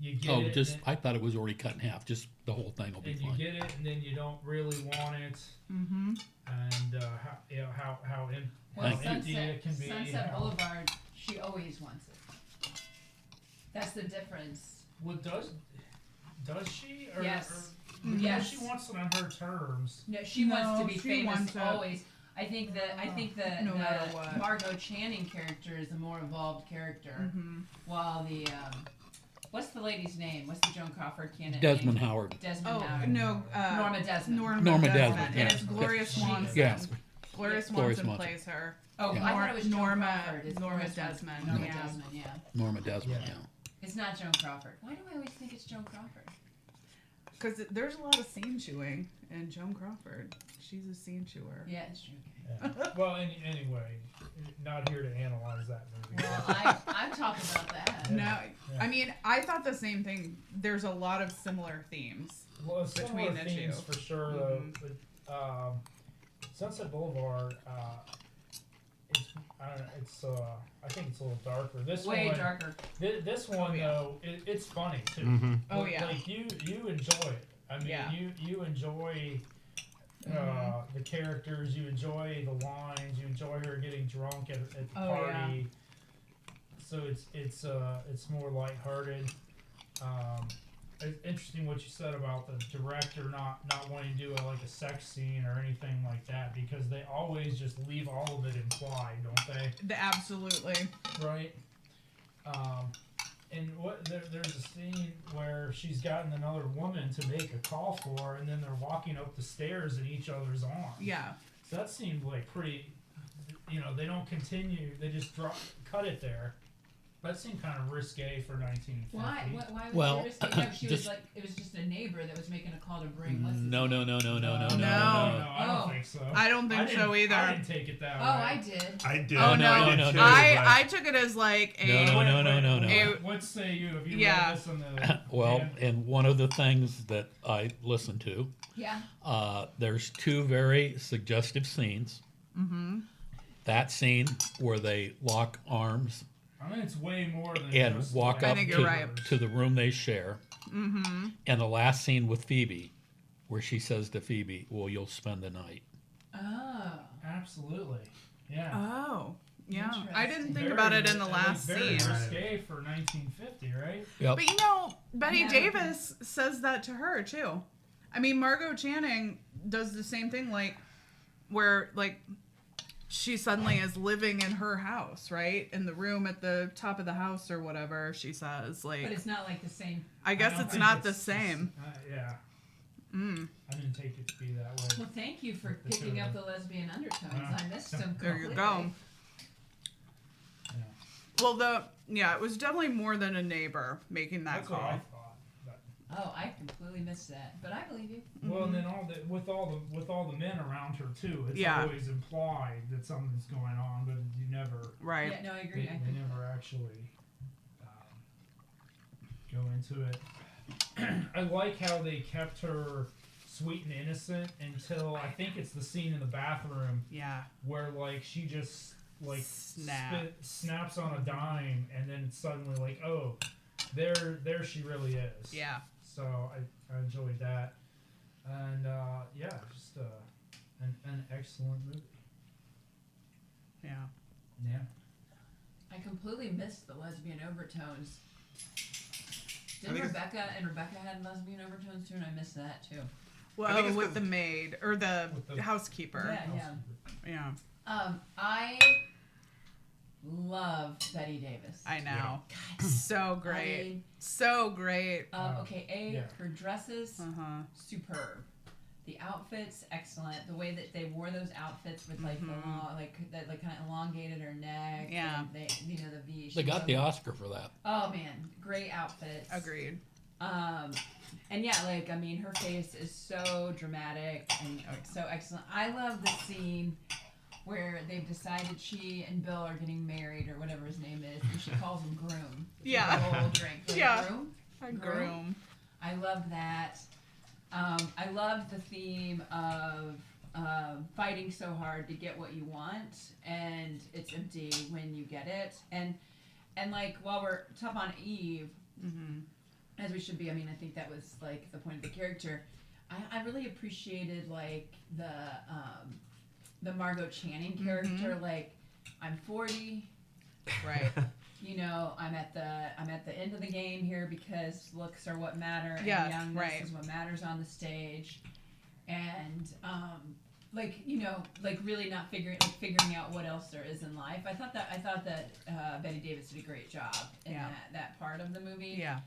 You get Oh, it, just and, I thought it was already cut in half. Just the whole thing will be and you fine. get it, and then you don't really want it, Mm-hmm. and how empty it can be. Sunset how- Boulevard, she always wants it. That's the difference. Well, does she? Or, Yes. Or, Yes. She wants it on her terms. No, she wants to be she famous wants it. always. I think the No matter what. Margo Channing character is the more involved character, Mm-hmm. while the what's the lady's name? What's the Joan Crawford candidate? Desmond name? Howard. Desmond Oh Howard. no. Norma Desmond. Norma Desmond, And yeah. it's Gloria Swanson. Yeah. Gloria Yeah. Gloria Swanson Swanson. plays her. Oh, Yeah. I thought it was Joan Norma Crawford. It's Norma Gloria Swanson. Desmond. Norma Yeah. Desmond, yeah. Norma Desmond. Yeah. Yeah. It's not Joan Crawford. Why do I always think it's Joan Crawford? Because there's a lot of scene chewing in Joan Crawford. She's a scene chewer. Yeah, it's true. Yeah. Well, anyway, not here to analyze that movie. Well, I'm talking about that. No, Yeah. I mean, I thought the same thing. There's a lot of similar themes. Well, between similar the themes two. for sure, though. But, Sunset Boulevard, I think it's a little darker. This Way one, darker. This one Oh, yeah. though, it's funny too. Mm-hmm. Oh, Like, yeah. Like you enjoy it. I mean, Yeah. you enjoy the characters. You enjoy the lines. You enjoy her getting drunk at the Oh, party. So it's more lighthearted. It's interesting what you said about the director not wanting to do a sex scene or anything like that, because they always just leave all of it implied, don't they? Absolutely. Right. And there's a scene where she's gotten another woman to make a call for her, and then they're walking up the stairs in each other's arms. Yeah. So that seemed like pretty. They don't continue. They just cut it there. That seemed kind of risque for 1950. Why was Well, there risky? No, she was just- like, it was just a neighbor that was making a call to bring. What's his No. name? No, No. I don't Oh. think so. I don't think so either. I didn't take it that Oh, way. I did. I did. Oh, no. I did No. too, I took it as like a. No. What say you? Have you Yeah. read this on the? Well, Dan? and one of the things that I listened to, Yeah. there's two very suggestive scenes. Mm-hmm. That scene where they lock arms I think it's way more than and just walk I up think you're right. to the room they share. Mm-hmm. And the last scene with Phoebe, where she says to Phoebe, "Well, you'll spend the night." Oh. Absolutely. Yeah. Oh. Yeah. Interesting. I didn't think about it in the last very scene. risque for 1950, right? Yep. But Bette Yeah. Davis says that to her too. I mean, Margo Channing does the same thing, where she suddenly is living in her house, right? In the room at the top of the house or whatever, she says. But it's not like the same. I guess don't it's think not the same. Yeah. I didn't take it to be that way. Well, thank you for The two picking of up them. the lesbian undertones. Yeah. I missed them There you completely. go. Yeah. Well, it was definitely more than a neighbor making that That's what I call. thought. But, Oh, I completely missed that. But I believe you. well, and then with all the men around her too, it's Yeah. always implied that something's going on, but you never. Right. Yeah, no, I agree. They never actually go into it. I like how they kept her sweet and innocent until I think it's the scene in the bathroom. Yeah. Where like she just like snaps on a dime, and then it's suddenly like, oh, there she really is. Yeah. So I enjoyed that, and yeah, just an excellent movie. Yeah. Yeah. I completely missed the lesbian overtones. Didn't Rebecca had lesbian overtones too, and I missed that too. Well, with the maid or the housekeeper. Yeah. I love Bette Davis. I know. God, so great. So great. Her dresses, superb. The outfits, excellent. The way that they wore those outfits with like the long, that kind of elongated her neck. Yeah. And the V. They got the Oscar for that. Oh man, great outfits. Agreed. And yeah, her face is so dramatic and so excellent. I love the scene where they've decided she and Bill are getting married or whatever his name is, and she calls him Groom. Yeah. The whole drink. Groom. I love that. I love the theme of fighting so hard to get what you want, and it's empty when you get it. And while we're tough on Eve, as we should be, I think that was like the point of the character. I really appreciated the Margo Channing character. Like, I'm 40, right? I'm at the end of the game here because looks are what matter, and youngness is what matters on the stage, and really not figuring out what else there is in life. I thought that Bette Davis did a great job in that part of the movie. Yeah.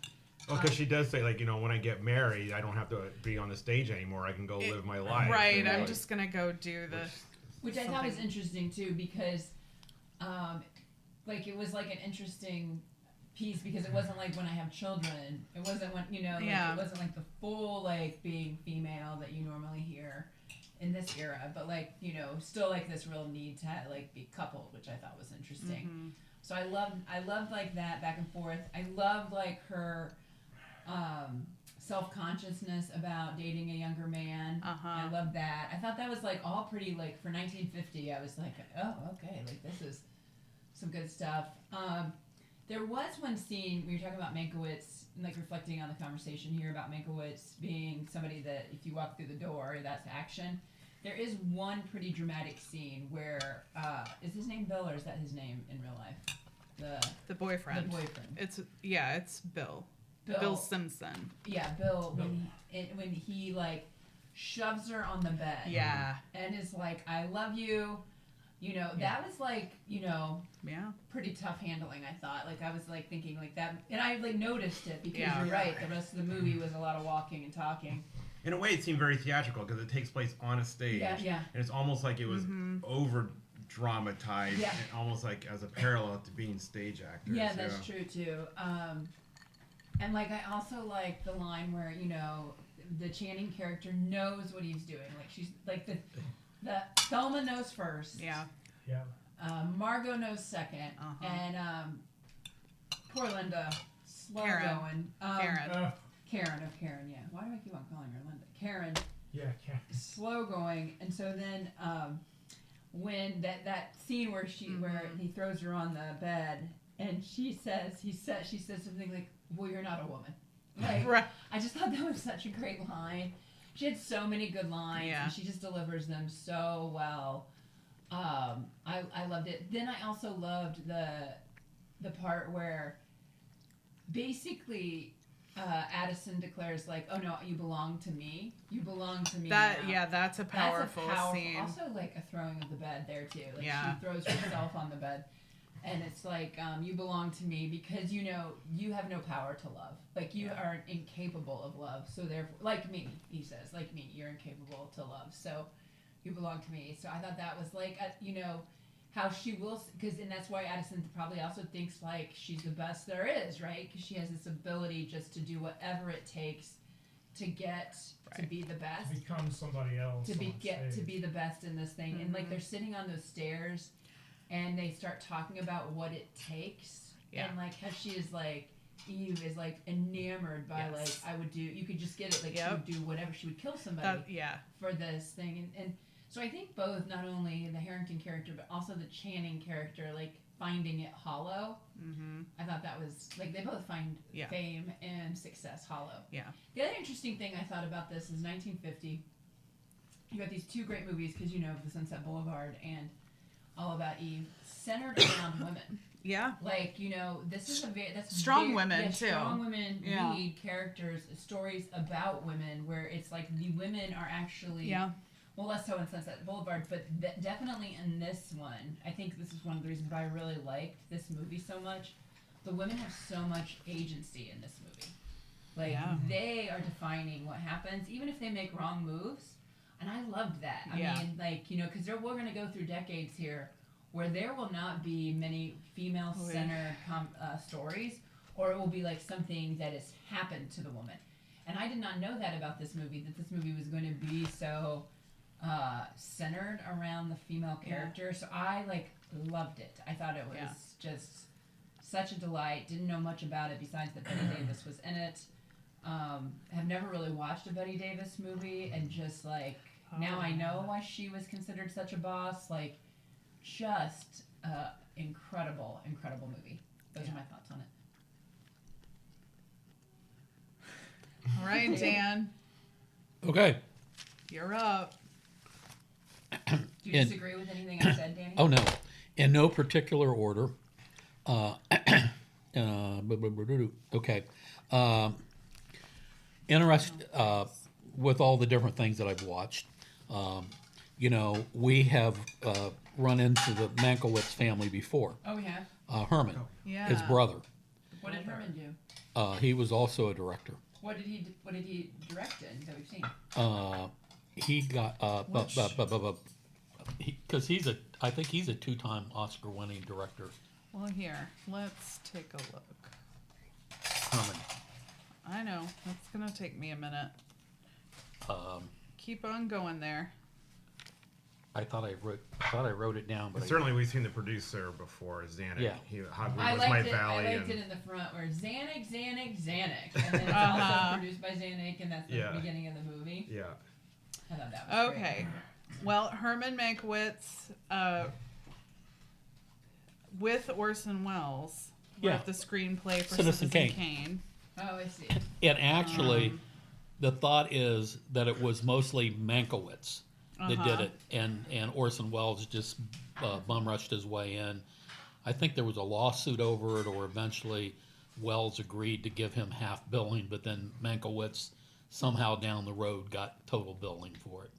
Well, because she does say, when I get married, I don't have to be on the stage anymore. I can go live my life. Right. I'm just gonna go do this. Which I thought was interesting too, because it was like an interesting piece, because it wasn't like when I have children. It wasn't when it wasn't like the full being female that you normally hear in this era, but still this real need to be coupled, which I thought was interesting. So I loved that back and forth. I loved her self-consciousness about dating a younger man. I love that. I thought that was all pretty for 1950. I was like, oh, okay, this is some good stuff. There was one scene where you're talking about Mankiewicz, reflecting on the conversation here about Mankiewicz being somebody that if you walk through the door, that's action. There is one pretty dramatic scene where is his name Bill, or is that his name in real life? The boyfriend. The boyfriend. It's Bill. Bill Simpson. Yeah, Bill. When he shoves her on the bed. Yeah. And is like, I love you. That was pretty tough handling, I thought. I was thinking that, and I noticed it because you're right. The rest of the movie was a lot of walking and talking. In a way, it seemed very theatrical because it takes place on a stage. Yeah. And it's almost like it was over dramatized, and almost as a parallel to being stage actors. Yeah, that's true too. And I also like the line where the Channing character knows what he's doing. She's the Thelma knows first. Yeah. Margo knows second, and poor Linda, slow going. Karen. Yeah. Why do I keep on calling her Linda? Karen. Yeah, Karen. Slow going, and so then when that scene where where he throws her on the bed, and she says something like, "Well, you're not a woman." Right. I just thought that was such a great line. She had so many good lines, and she just delivers them so well. I loved it. Then I also loved the part where basically Addison declares "Oh no, you belong to me. You belong to me." That's a powerful scene. Also a throwing of the bed there too. She throws herself on the bed. And it's you belong to me because you have no power to love. You are incapable of love. So therefore, me, he says, me, you're incapable to love. So you belong to me. So I thought that was how she will, and that's why Addison probably also thinks she's the best there is, right? Because she has this ability just to do whatever it takes to get to be the best, to become somebody else, to be the best in this thing. And they're sitting on those stairs. And they start talking about what it takes, and how she is Eve is like enamored by Yes. I would do. You could just get it she would do whatever. She would kill somebody. For this thing, and so I think both not only the Harrington character but also the Channing character finding it hollow. Mm-hmm. I thought that was they both find fame and success hollow. Yeah. The other interesting thing I thought about this is 1950. You got these two great movies because the Sunset Boulevard and All About Eve centered around women. Yeah. This is that's strong women too. Strong women lead characters, stories about women where it's the women are actually well, less so in Sunset Boulevard, but definitely in this one. I think this is one of the reasons why I really liked this movie so much. The women have so much agency in this movie. They are defining what happens, even if they make wrong moves. And I loved that. I mean, because we're going to go through decades here where there will not be many female-centered stories, or it will be something that has happened to the woman. And I did not know that about this movie, that this movie was going to be so centered around the female character. So I loved it. I thought it was just such a delight. Didn't know much about it besides that Bette Davis was in it. Have never really watched a Bette Davis movie, and just now I know why she was considered such a boss. Just incredible movie. Those are my thoughts on it. All right, Dan. Okay. You're up. Do you disagree with anything I said, Danny? Oh, no. In no particular order. Okay. With all the different things that I've watched. We have run into the Mankiewicz family before. Oh, we have? Herman, his brother. What did Herman do? He was also a director. What did he direct in that we've seen? He got because I think he's a 2-time Oscar-winning director. Well, here, let's take a look. Herman. I know that's gonna take me a minute. Keep on going there. I thought I wrote it down, but certainly we've seen the producer before, Zanuck. Yeah. Hogwarts was my valley. I liked it in the front where Zanuck, and then it's also produced by Zanuck, and that's the beginning of the movie. Yeah. I thought that was okay. Well, Herman Mankiewicz, with Orson Welles, wrote the screenplay for Citizen Kane. Oh, I see. And actually, the thought is that it was mostly Mankiewicz that did it, and Orson Welles just bum rushed his way in. I think there was a lawsuit over it, or eventually Welles agreed to give him half billing, but then Mankiewicz somehow down the road got total billing for it.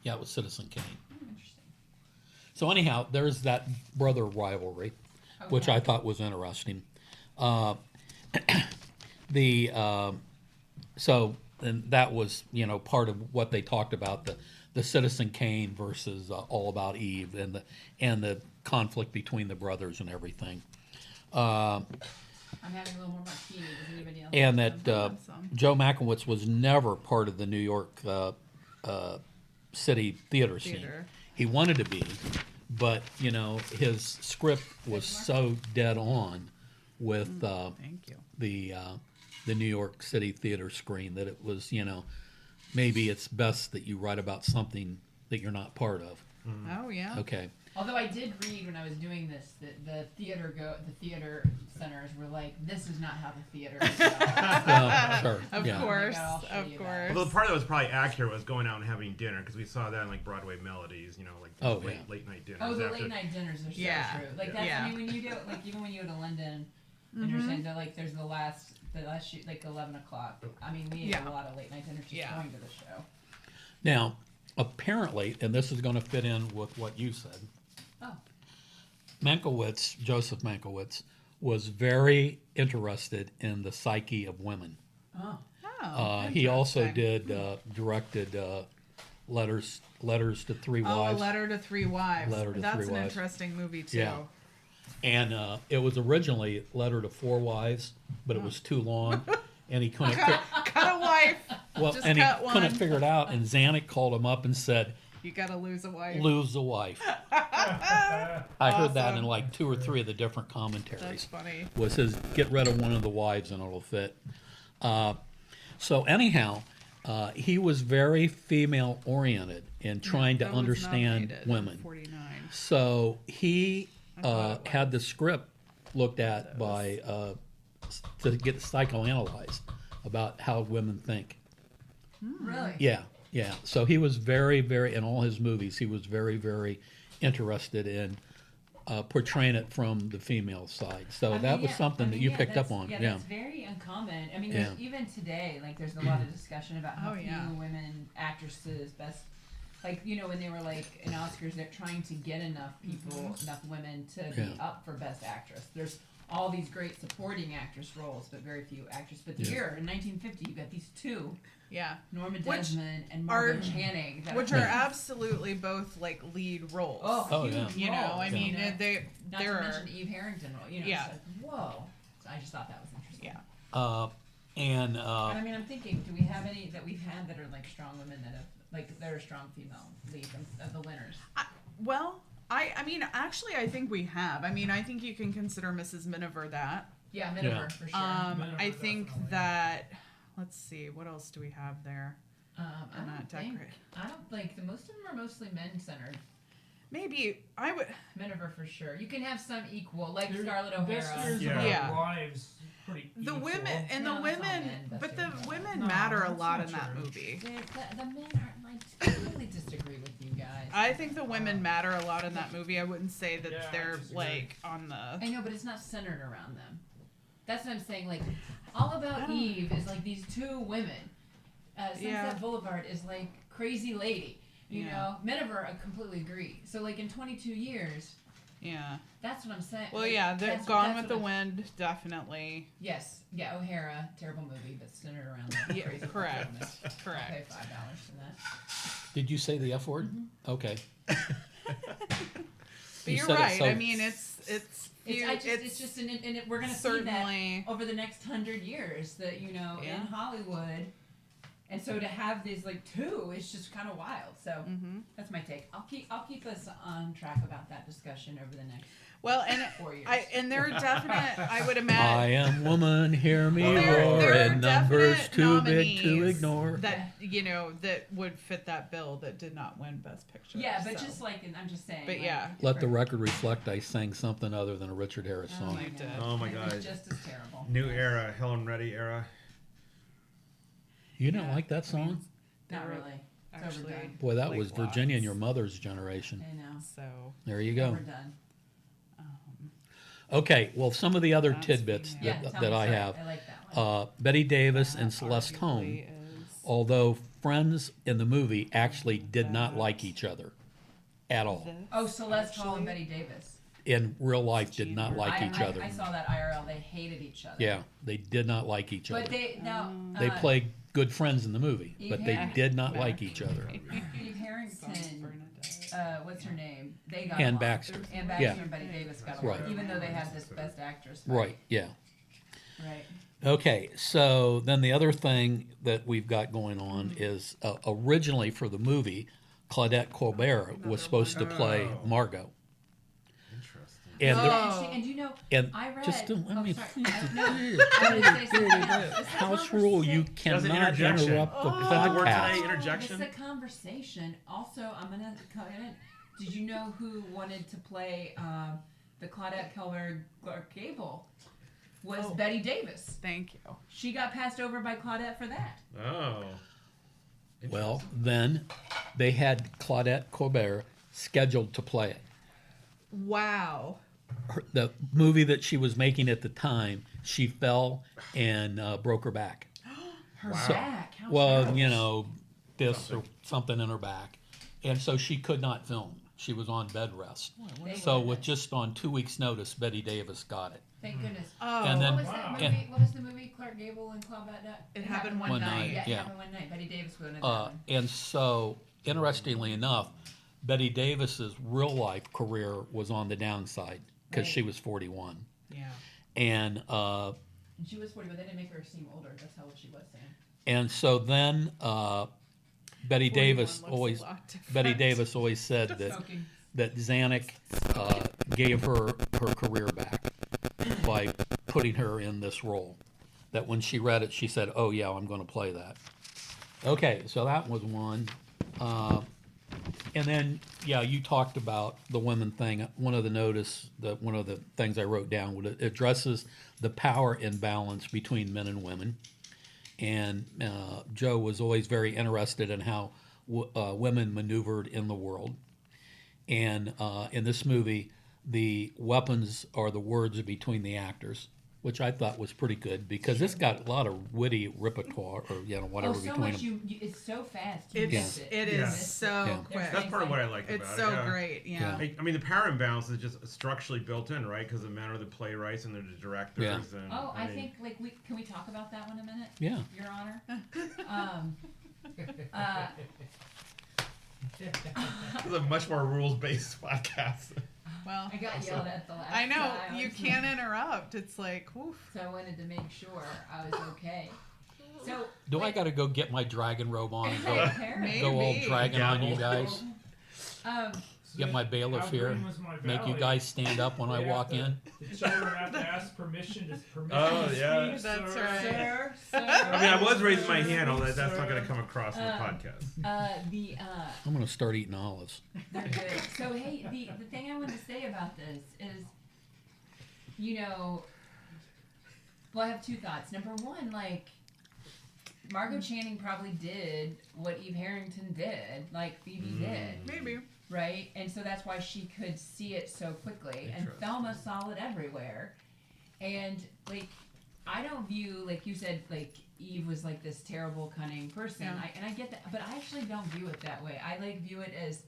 Yeah, it was Citizen Kane. Interesting. So anyhow, there's that brother rivalry, which I thought was interesting. And that was, part of what they talked about, the Citizen Kane versus All About Eve, and the conflict between the brothers and everything. I'm having a little more martini. Does anybody else? And that Joe Mankiewicz was never part of the New York City theater scene. He wanted to be, but his script was so dead on with the New York City theater screen that it was, maybe it's best that you write about something that you're not part of. Oh yeah. Okay. Although I did read when I was doing this that the theater centers were like, this is not how the theater is done. Sure. Of course. Although the part that was probably accurate was going out and having dinner, because we saw that in Broadway Melodies, late night dinners. Oh, the late night dinners are so true. That's, I mean, when you go, even when you go to London, and you're saying that there's the last shoot 11 o'clock. I mean, we ate a lot of late night dinners just going to the show. Now, apparently, and this is going to fit in with what you said. Oh. Joseph Mankiewicz, was very interested in the psyche of women. Oh. He also directed Letters to Three Wives. Oh, Letter to Three Wives. That's an Wives. interesting movie too. Yeah. And it was originally Letter to Four Wives, but it was too long, and he couldn't cut a wife. couldn't figure it out. And Zanuck called him up and said, You gotta lose a wife. Lose a wife. I heard that in like 2 or 3 of the different commentaries. That's funny. Was his get rid of one of the wives and it'll fit. So anyhow, he was very female oriented in trying to That was understand nominated in women. 49. So he thought it had the script looked at by to get psychoanalyzed about how women think. Really? Yeah. So he was very, very, in all his movies, he was very, very interested in portraying it from the female side. So that was something that you picked up on. Yeah, Yeah. that's very uncommon. I mean, Yeah. even today, like, there's a lot of discussion about how Oh, yeah. few women actresses best. Like, you know, when they were like in Oscars, they're trying to get enough people, enough women to be Yeah. up for Best Actress. There's all these great supporting actress roles, but very few actresses. But Yeah. here in 1950, you got these two, Yeah. Norma Which Desmond and Margo are- Channing, that Which are absolutely both like lead roles. oh, yeah. huge You know, roles, I mean, you know? they Not to there are mention Eve Harrington role. You know, Yeah. it's like, whoa. So I just thought that was interesting. Yeah. And And I mean, I'm thinking, do we have any that we've had that are like strong women that have, like, that are strong female leads of the winners? well, I mean, actually, I think we have. I mean, I think you can consider Mrs. Miniver that. Yeah, Miniver, Yeah. for sure. Miniver, I think definitely. that. Let's see, what else do we have there? I and don't that think, decorate. I don't think, most of them are mostly men-centered. Maybe I would. Miniver, for sure. You can have some equal, like Their Scarlett best O'Hara. years Yeah. of Yeah. our lives pretty The equal. women and No, the it's not women, men, but that's the what women No, matter a that's lot not in that true. movie. The men aren't like, I really disagree with you guys. I think the women matter a lot in that movie. I wouldn't say that Yeah, I they're disagree. like on the. I know, but it's not centered around them. That's what I'm saying. Like, All About Eve is like these two women. Sunset Yeah. Boulevard is like crazy lady. You Yeah. know, Miniver, I completely agree. So like in 22 years, Yeah. that's what I'm saying. Well, Like, yeah, they're that's- Gone that's with the what I'm- Wind, definitely. Yes, yeah, O'Hara, terrible movie, but centered around that Yeah, crazy correct. woman. I'll pay Correct. $5 for that. did you say the F word? Okay. But You you're said it right. so- I mean, it's It's just we're gonna see certainly- that over the next 100 years. That you know Yeah. in Hollywood, and so to have these like two is just kind of wild. So Mhm. that's my take. I'll keep us on track about that discussion over the next Well, and 4 years. and there are definite. I would I imagine. am woman, hear me Well, roar, there are and numbers definite too big to nominees ignore. that that would fit that bill that did not win Best Picture. yeah, but so. just like I'm just saying. But like, yeah. Let the record reflect I sang something other than a Richard Harris Oh song. my You god. did. Oh my It God. was just as terrible. New era, Helen Reddy era. You don't Yeah, like that song? Not They were really. It's actually- overdone. Boy, that like was Virginia and lots. your mother's generation. I know. So There you go. Overdone. Okay, well, some of the other That's tidbits female. Yeah, that, tell that me, I sorry, have. I like that one. Betty Davis and that Celeste Holm, arguably is- although friends in the movie actually did not That. like each other at all. this, Oh, Celeste Hall and actually. Betty Davis. In real life, did not Gene like each other. I saw that IRL. They hated each other. Yeah, they did not like each But other. they now They played good friends in the movie, Eve but they Harrington. did not like each other. Eve Sons Harrington. Bernadette. What's her name? They got Ann along. Baxter. Ann Baxter Yeah. and Betty Davis got along, Right. even though they had this Best Actress. fight. Right, yeah. Right. Okay, so then the other thing that we've got going on is originally for the movie, Claudette Colbert was supposed to play Margot. Interesting. And Oh, there- interesting. And you know, and I read. just don't let oh, me sorry. finish I, it. no, I was gonna say something else. This is a House rule, you conversation- Does an cannot interjection. interrupt the Is that the word podcast. today? Interjection? This is a conversation. Also, I'm gonna cut in. Did you know who wanted to play the Claudette Colbert Clark Gable? Was Oh. Bette Davis. Thank you. She got passed over by Claudette for that. Oh. Well, then they had Claudette Colbert scheduled to play it. Wow. The movie that she was making at the time, she fell and broke her back. Her Wow. back. How Well, terrible. you know, this or something in her back. And so she could not film. She was on bed rest. Thank So goodness. with just on 2 weeks' notice, Betty Davis got it. Thank goodness. Oh, And then- What was that Wow. movie? And- What was the movie? Clark Gable and Claudette. It Happened One One Night. Night. Yeah, it Yeah. happened one night. Betty Davis wanted that one. And so, interestingly enough, Betty Davis's real life career was on the downside because Right. she was 41. Yeah. And And she was 40, but they didn't make her seem older. That's how old she was, Sam. and so then Betty 41 Davis looks a always lot different. Betty Davis always said that Zanuck gave her career back by putting her in this role. That when she read it, she said, "Oh yeah, I'm going to play that." Okay, so that was one. And then, yeah, you talked about the women thing. One of the things I wrote down was it addresses the power imbalance between men and women. And Joe was always very interested in how women maneuvered in the world. And in this movie, the weapons are the words between the actors, which I thought was pretty good because it's got a lot of witty repertoire or whatever so between much them. It's so fast. It is so Yeah. quick. That's part of what I like It's about so it. Yeah. great. Yeah. I mean, the power imbalance is just structurally built in, right? Because the men are the playwrights and they're the directors. Yeah. And, I mean, think can we talk about that one a minute? Yeah. Your Honor. This is a much more rules-based podcast. Well, I got yelled at the last I know time. you can't interrupt. It's like, oof. So I wanted to make sure I was okay. So Do I got to go get my dragon robe on and Maybe. go all dragon on you Gavel. guys? Um, Get my bailiff How here. green was my Make you valley? guys stand up when I They walk have to- in. The children have to ask permission to Oh, to yeah. speak, That's sir. right. sir, sir. I mean, I was raising my hand, although that's not going to come across in the Uh, podcast. I'm going to start eating olives. They're good. So hey, the thing I wanted to say about this is, well, I have two thoughts. Number one, like, Margo Channing probably did what Eve Harrington did, like Phoebe did, Maybe. right? And so that's why she could see it so quickly. And Thelma saw it everywhere. And, like, I don't view, like you said, like, Eve was, like, this terrible, cunning person. Yeah. And I get that, but I actually don't view it that way. I, like, view it as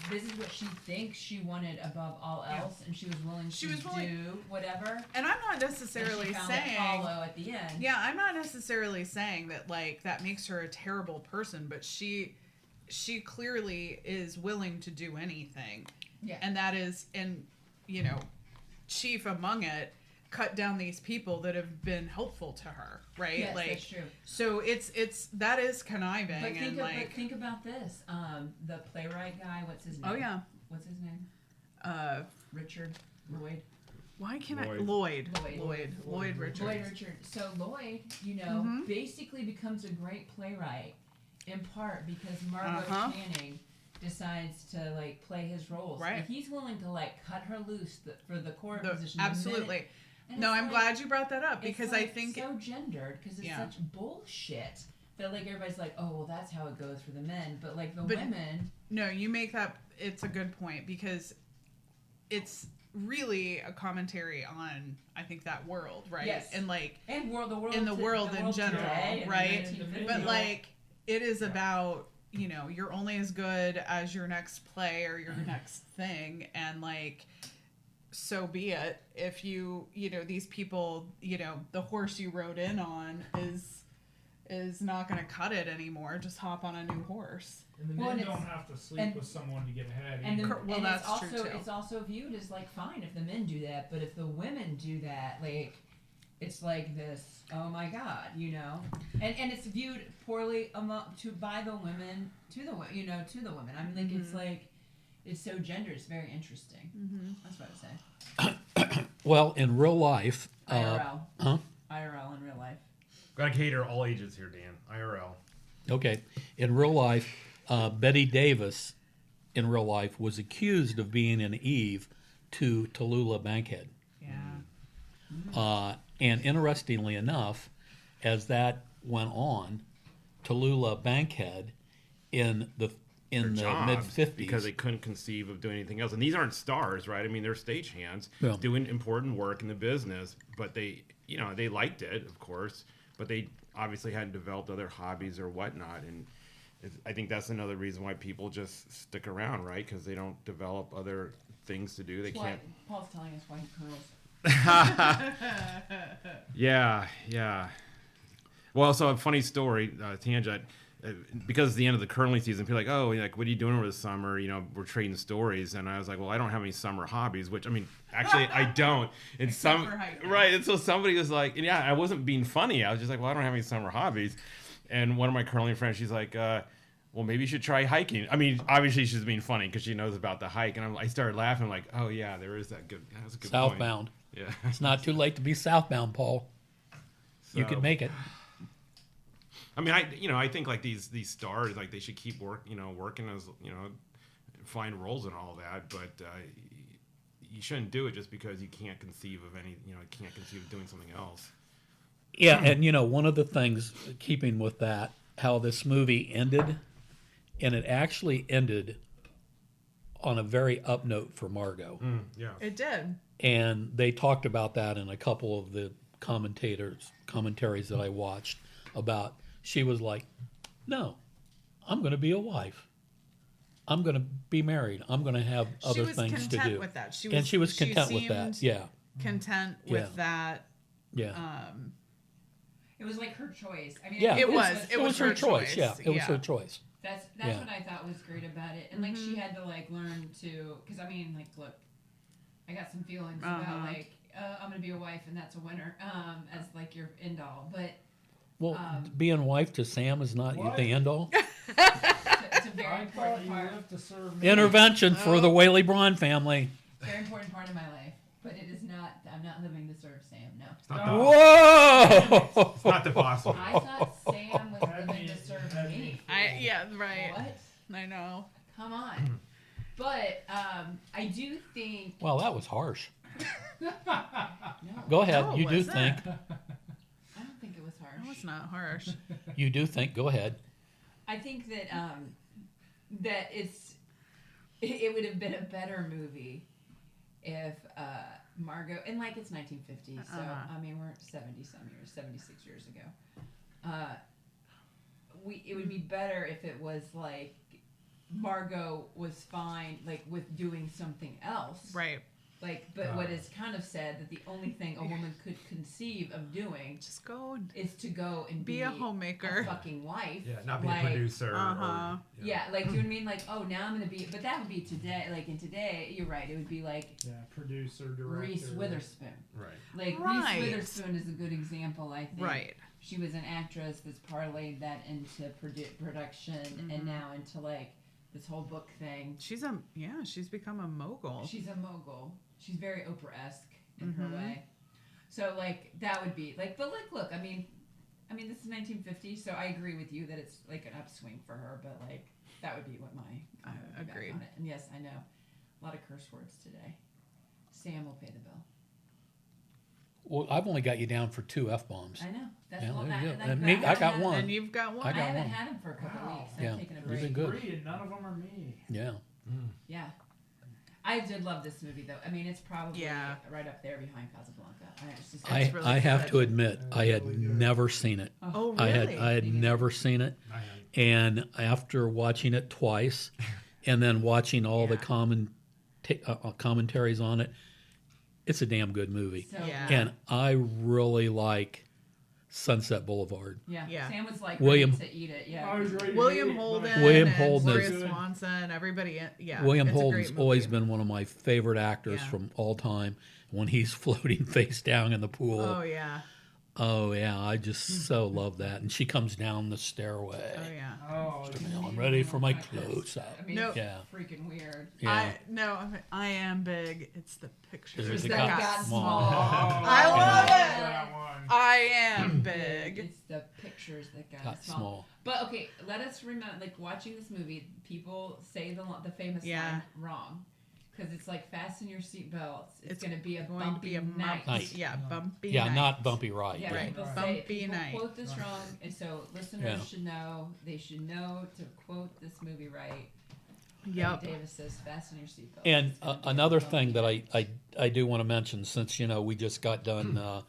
this is what she thinks she wanted above all else, and she was willing to do whatever. And I'm not necessarily and she found saying it hollow at the end. Yeah, I'm not necessarily saying that like that makes her a terrible person, but she clearly is willing to do anything. Yeah. And that is, and chief among it, cut down these people that have been helpful to her, right? Yes, like, that's true. So that is conniving But and like. think about this. The playwright guy, what's his name? Oh yeah. What's his name? Richard Lloyd. Why can Lloyd. Lloyd Richards. Lloyd Richard. So Lloyd, basically becomes a great playwright in part because Margo Channing decides to like play his roles. Right. Like, he's willing to like cut her loose for the core position. Absolutely. And No, it's I'm like- glad you brought that up because it's I like think so gendered because it's such bullshit that like everybody's like, oh well, that's how it goes for the men, but like the women. No, you make that. It's a good point because it's really a commentary on I think that world, right? Yes. And like And the world in the world in general, today, in right? 1950. But like it is about you're only as good as your next play or your next thing, and like so be it. If these people, the horse you rode in on is not going to cut it anymore. Just hop on a new horse. And the men don't have to sleep with someone to get ahead. And, that's it's also true too. It's also viewed as like fine if the men do that, but if the women do that, like it's like this. Oh my God, and it's viewed poorly by the women to the women. I mean, like it's like it's so gendered. It's very interesting. That's what I would say. Well, in real life, IRL. huh? IRL in real life. Gotta cater all ages here, Dan. IRL. Okay, in real life, Bette Davis, in real life, was accused of being an Eve to Tallulah Bankhead. Yeah. And interestingly enough, as that went on, Tallulah Bankhead in the mid 50s, because they couldn't conceive of doing anything else. And these aren't stars, right? I mean, they're stagehands doing important work in the business, but they liked it, of course, but they obviously hadn't developed other hobbies or whatnot. And I think that's another reason why people just stick around, right? Because they don't develop other things to do. They can't. Paul's telling us why he curls. Yeah. Well, so a funny story, tangent. Because it's the end of the curling season, people are like, oh, like, what are you doing over the summer? We're trading stories. And I was like, well, I don't have any summer hobbies, which, I mean, actually, I don't. And Except for hiking. Right. And so somebody was like, and yeah, I wasn't being funny. I was just like, well, I don't have any summer hobbies. And one of my curling friends, she's like, well, maybe you should try hiking. I mean, obviously she's being funny because she knows about the hike. And I started laughing like, oh, yeah, there is that good. That's a good Southbound. Point. Yeah. It's not too late to be southbound, Paul. So, You can make it. I mean, I think like these stars, like they should keep working as, find roles and all that. But you shouldn't do it just because you can't conceive of can't conceive of doing something else. Yeah, and one of the things, keeping with that, how this movie ended, and it actually ended on a very up note for Margo. Yeah. It did. And they talked about that in a couple of the commentaries that I watched about, she was like, no, I'm going to be a wife. I'm going to be married. I'm going to have other things to do. She was content with that. She was content with that. Yeah. Content with that. Yeah. It was like her choice. I mean, yeah, it was her choice. Yeah, it was her choice. That's what I thought was great about it. And like she had to like learn to, because I mean, like, look, I got some feelings about like I'm gonna be a wife and that's a winner as like your end all. But being wife to Sam is not the end all. It's a very important part. Intervention for the Whaley Braun family. Very important part of my life, but it is not. I'm not living to serve Sam. No. Whoa! It's not the boss. I thought Sam was living to serve me. Right. What? I know. Come on. But I do think. Well, that was harsh. No, Go ahead. No, You do wasn't. think. I don't think it was harsh. No, it's not harsh. You do think. Go ahead. I think that that it would have been a better movie if Margo, and like it's 1950, so I mean we're 76 years ago. It would be better if it was like Margo was fine, like with doing something else, Right. Like, but what is kind of sad that the only thing a woman could conceive of doing Just go and is to go and be a homemaker. a fucking wife. Yeah, not be like, a producer. Yeah, like, do you know what I mean? Like, oh, now I'm gonna be, but that would be today. Like, in today, you're right. It would be like producer, director. Reese Witherspoon. Right. Like Right. Reese Witherspoon is a good example. I think. Right. She was an actress that's parlayed that into production and now into like this whole book thing. She's become a mogul. She's a mogul. She's very Oprah-esque in her way. So like that would be like, but like, look, I mean, this is 1950, so I agree with you that it's like an upswing for her. But like, that would be what my agreed. on it. And yes, I know a lot of curse words today. Sam will pay the bill. Well, I've only got you down for 2 F-bombs. I know. That's Yeah, all there that. you go. And And me, I got one. And you've got one. I I got haven't one. had him for a couple weeks. Yeah, I've taken a you've break. been good. 3 and none of them are me. Yeah. Yeah. I did love this movie, though. I mean, it's probably right up there behind Casablanca. I have to admit, I had never seen it. Oh, really? I had never seen it. And after watching it twice and then watching all the commentaries on it, it's a damn good movie. So, And I really like Sunset Boulevard. Yeah. Sam was like William- ready to eat it. Yeah. I was ready to William eat it, but Holden. William and Holden Gloria is- Swanson. Everybody. Yeah. William it's a Holden's great always movie. been one of my favorite actors from all time. When he's floating face down in the pool. Oh yeah. Oh, yeah. I just so love that. And she comes down the stairway. Oh yeah. Oh, I'm ready for my close-up. I mean, Nope. Yeah. it's freaking weird. Yeah. I am big. It's the pictures Pictures that that got got small. I love it. That one. I am big. It's the pictures that got Got small. small. But okay, let us remember, like watching this movie, people say the famous line wrong. Because it's like, fasten your seatbelts. It's going to be a bumpy night. Night. Yeah, bumpy. Yeah, night. not bumpy ride. Yeah, Right. people Bumpy say people night. quote this wrong, and so listeners should know. They should know to quote this movie right. Yep. Bette Davis says, "Fasten your seatbelts." And It's gonna be a another bumpy thing that night. I do want to mention, since we just got done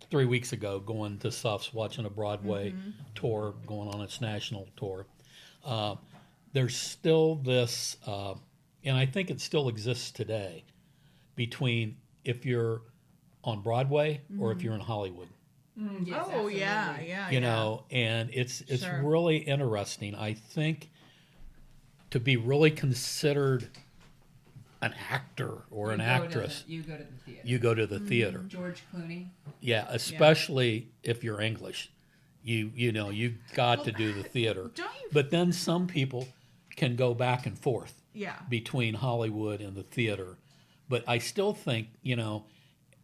3 weeks ago going to Suff's, watching a Broadway tour, going on its national tour. There's still this, and I think it still exists today, between if you're on Broadway or if you're in Hollywood. Yes, Oh yeah, absolutely. yeah. You know, and it's Sure. really interesting. I think to be really considered an actor or an actress, You go to the theater. you go to the theater. George Clooney. Yeah, especially if you're English. You know, you got to do the theater. Don't you? But then some people can go back and forth Yeah. between Hollywood and the theater. But I still think, you know,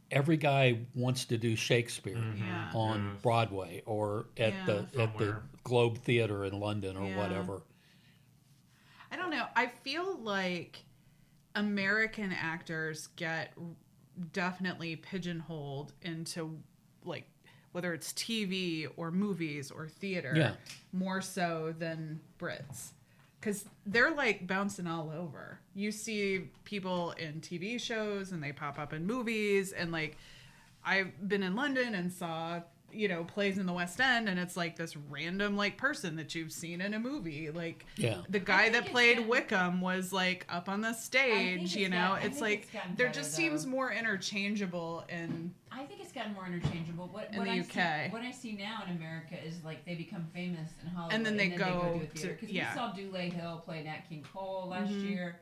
every guy wants to do Shakespeare Yeah. on Yes. Broadway or at Yeah. the Somewhere. Globe Theater in London or Yeah. whatever. I don't know. I feel like American actors get definitely pigeonholed into like whether it's TV or movies or theater Yeah. more so than Brits. Because they're like bouncing all over. You see people in TV shows and they pop up in movies. And like, I've been in London and saw, you know, plays in the West End. And it's like this random like person that you've seen in a movie. Like, Yeah. the guy think that it's played gotten- Wickham was like up on the stage, you know? I It's think like, it's gotten there better, just seems though. more interchangeable and I think it's gotten more interchangeable. What In the UK. What I see now in America is like they become famous in Hollywood, And then they go do a theater. to- Because yeah. we saw Dulé Hill play Nat King Cole last year.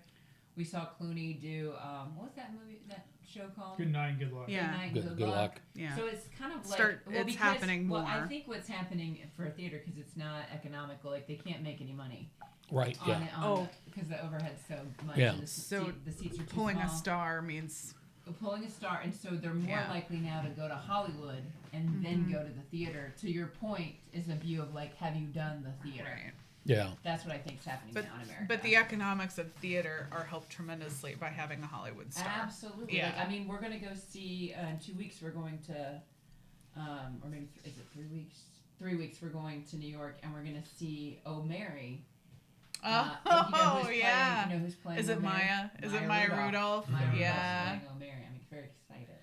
We saw Clooney do what was that movie? That show called? Good night and good luck. Good Yeah. Night, Good luck. Yeah. So it's kind of like It's because, happening Well, I more. think what's happening for a theater because it's not economical. Like they can't make any money Right. on Yeah. it. Oh. Because the overhead's so much. Yeah. And So the seats are too pulling small. a star means Pulling a star, and so they're more Yeah. likely now to go to Hollywood and then go to the theater. To your point, is a view of like, have you done the theater? right. Yeah. That's what I think is happening But now in America. but the economics of theater are helped tremendously by having a Hollywood star. absolutely, Yeah. like, I mean, we're gonna go see in 2 weeks. We're going to, or maybe is it 3 weeks? 3 weeks. We're going to New York, and we're gonna see Oh Mary. Oh, and you know who's playing- yeah. You know who's playing? Is it Oh, Mary? Maya? Is it Maya Rudolph? Maya Yeah. Rudolph's playing Oh Mary. I'm very excited.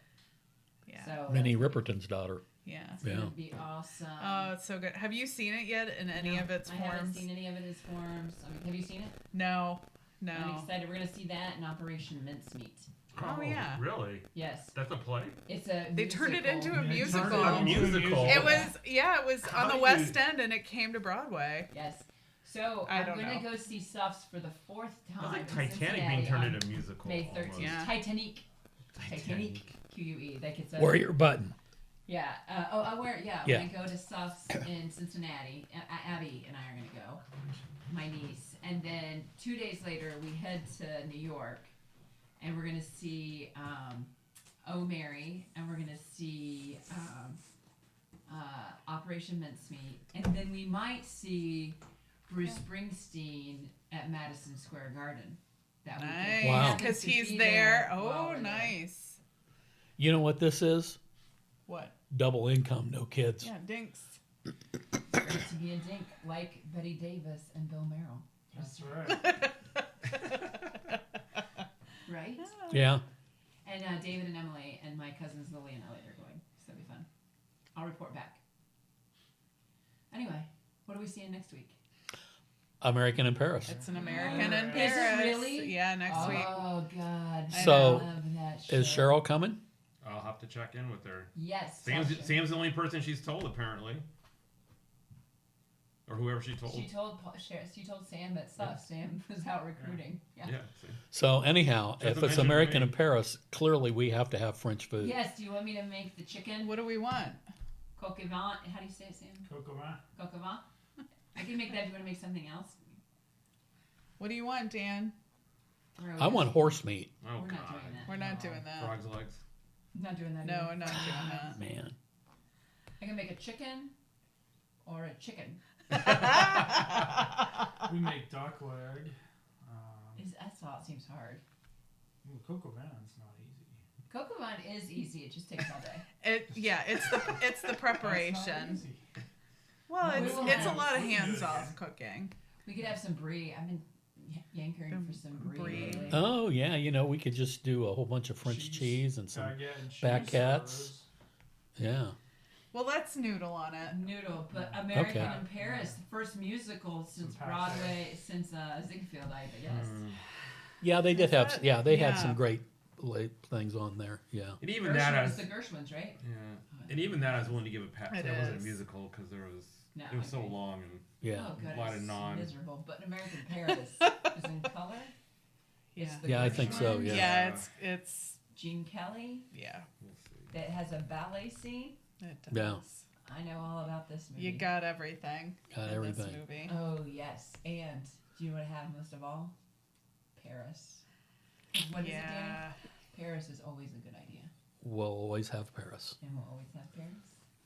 Yeah. So Minnie Riperton's daughter. Yeah. it's Yeah. gonna be awesome. Oh, it's so good. Have you seen it yet in any No, of its I haven't forms? seen any of it in its forms. I mean, have you seen it? No. I'm No. excited. We're gonna see that in Operation Mincemeat. Oh, yeah. Really? Yes, That's a play? it's a. They turned it into a They musical. turned it A musical. It was it was How on the do West you- End and it came to Broadway. Yes. So I I'm don't gonna know. go see Suffs for the 4th time. That's like in Titanic Cincinnati being turned on into a musical. May almost. 13th. Yeah. Titanic. Titanic. QUE. Like it's a. Wear your button. Yeah. I wear it. Yeah. Yeah. We're gonna go to Suffs in Cincinnati. Abby and I are gonna go. My niece, and then 2 days later we head to New York, and we're gonna see Oh Mary, and we're gonna see Operation Mincemeat, and then we might see Bruce Springsteen at Madison Square Garden. That weekend. Wow. Nice. Because To he's be there. while Oh, we're there. nice. You know what this is? What? Double income, no kids. Yeah, dinks. To be a dink like Bette Davis and Bill Merrill, That's right. right? Yeah. And David and Emily and my cousins Lily and Elliot are going, so that'll be fun. I'll report back. Anyway, what are we seeing next week? American in Paris. It's an American in Is it Paris. really? Yeah, next week. Oh God! So, I love that show. Is Cheryl coming? I'll have to check in with her. Yes. Sam's Sasha. the only person she's told, apparently. Or whoever she told. She told she told Sam that stuff. Sam was out recruiting. Yeah. Yeah. See. So anyhow, Doesn't if it's mention American me. in Paris, clearly we have to have French food. Yes. Do you want me to make the chicken? What do we want? Coq au vin. How do you say it, Sam? Coco Man. Coq au vin. I can make that. Do you want to make something else? What do you want, Dan? Or are we I want just- horse meat. Oh, We're God. not doing that. We're not doing that. Frog's legs. Not doing that. No, either. we're not doing that. Man. I can make a chicken or a chicken. We make duck leg. That's all. It seems hard. Coco Van's not easy. Coq au vin is easy. It just takes all day. It's the That's not preparation. easy. Well, We it's will it's a have- lot of we can do it hands-off again. cooking. We could have some brie. I've been yankering for some brie. Brie. lately. Oh yeah, we could just do a whole bunch of French cheese and some. Baguette and cheese baguettes. starters. Yeah. Well, let's noodle on it. Noodle, but American Okay. in Paris, the first musical since Some pâté. Broadway, since Ziegfeld, I guess. Yeah, they did have. that- Yeah, they had yeah. some great late things on there. Yeah. And even that, Gershwin's I was, the Gershwins, right? yeah. And even that, I was willing to give it pass. It That wasn't a is. musical because No, it was so I agree. long and Yeah. Oh, good. A lot of It's non- miserable, but American Paris is in color. Yeah. It's the Yeah, I think so, Gershwins, yeah. Yeah, it's Gene Kelly we'll see. that has a ballet scene. it Yeah. does. I know all about this movie. You got everything. Got in everything. This movie. Oh, yes. And do you know what I have most of all? Paris. What is it, Danny? Paris is always a good idea. We'll always have Paris. And we'll always have Paris.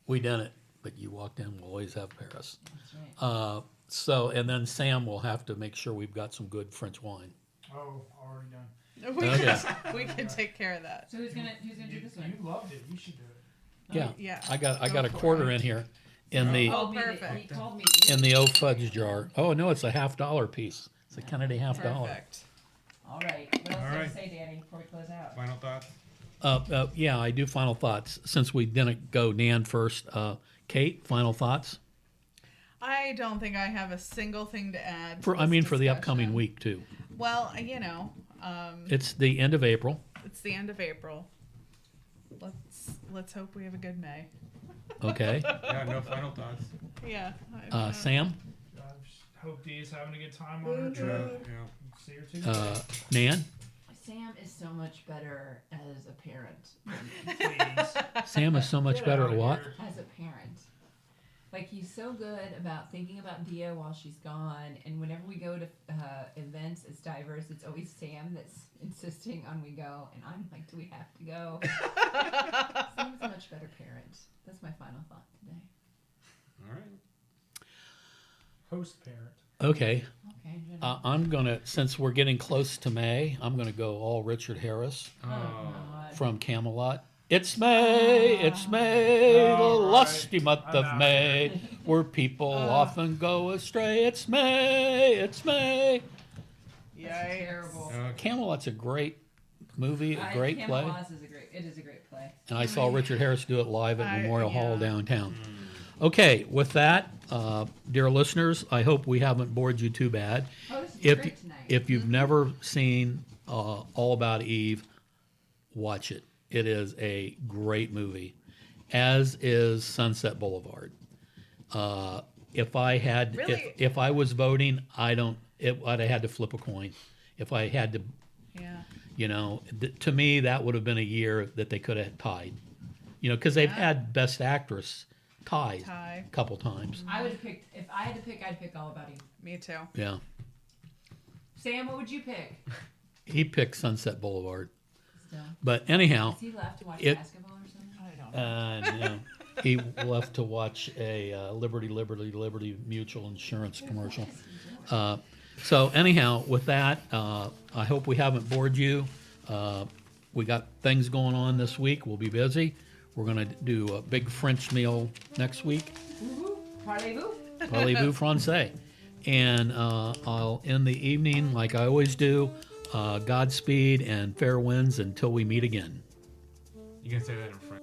We done it, but you walked in, we'll always have Paris. That's right. So, and then Sam will have to make sure we've got some good French wine. Oh, already done. We can take care of that. So who's gonna do this one? You loved it. You should do it. Yeah. Yeah. I got a for quarter it. in here in the perfect. He called me. in the old fudge jar. Oh no, it's a $50 piece. It's a Kennedy $50. Perfect. All right. What else All do you right. say, Danny, before we close out? Final thoughts? Yeah, I do final thoughts. Since we didn't go Dan first, Kate, final thoughts? I don't think I have a single thing to add. For to this for the upcoming discussion. week too. Well, It's the end of April. it's the end of April. Let's hope we have a good May. Okay. Yeah, no final thoughts. Yeah. Sam, I just hope Dee's having a good time on her trip. Yeah. See her too. Nan. Sam is so much better as a parent. Please. Sam is so much Get better out at of what? here. As a parent. Like, he's so good about thinking about Dia while she's gone. And whenever we go to events, it's diverse. It's always Sam that's insisting on we go. And I'm like, do we have to go? Sam's a much better parent. That's my final thought today. All right. Host parent. Okay. Okay, Jenna. I'm gonna, since we're getting close to May, I'm gonna go all Richard Harris Oh, God. from Camelot. It's May, it's May, the All right. lusty month I'm of out May, where people often go astray. It's May, it's May. That's Yikes. terrible. Camelot's a great movie, a great play, Camelot is a great play. and I saw Richard Harris do it live at Memorial Hall yeah. downtown. Okay, with that, dear listeners, I hope we haven't bored you too bad. Oh, this is If great tonight. if you've never seen All About Eve, watch it. It is a great movie, as is Sunset Boulevard. If I had, Really? if I was voting, I'd have had to flip a coin. If I had to, Yeah. to me that would have been a year that they could have tied. Because they've Yeah. had Best Actress tied Tie. a couple times. I would have picked, if I had to pick, I'd pick All About Eve. Me too. Yeah, Sam, what would you pick? he picked Sunset Boulevard. Still. But anyhow, Is he left to watch It- basketball or something? I don't know. no, he left to watch a Liberty Mutual Insurance commercial. So anyhow, with that, I hope we haven't bored you. We got things going on this week. We'll be busy. We're going to do a big French meal next week, Woohoo! Parlez-vous? parlez-vous français. And I'll end the evening like I always do. Godspeed and fair winds until we meet again. You can say that in French.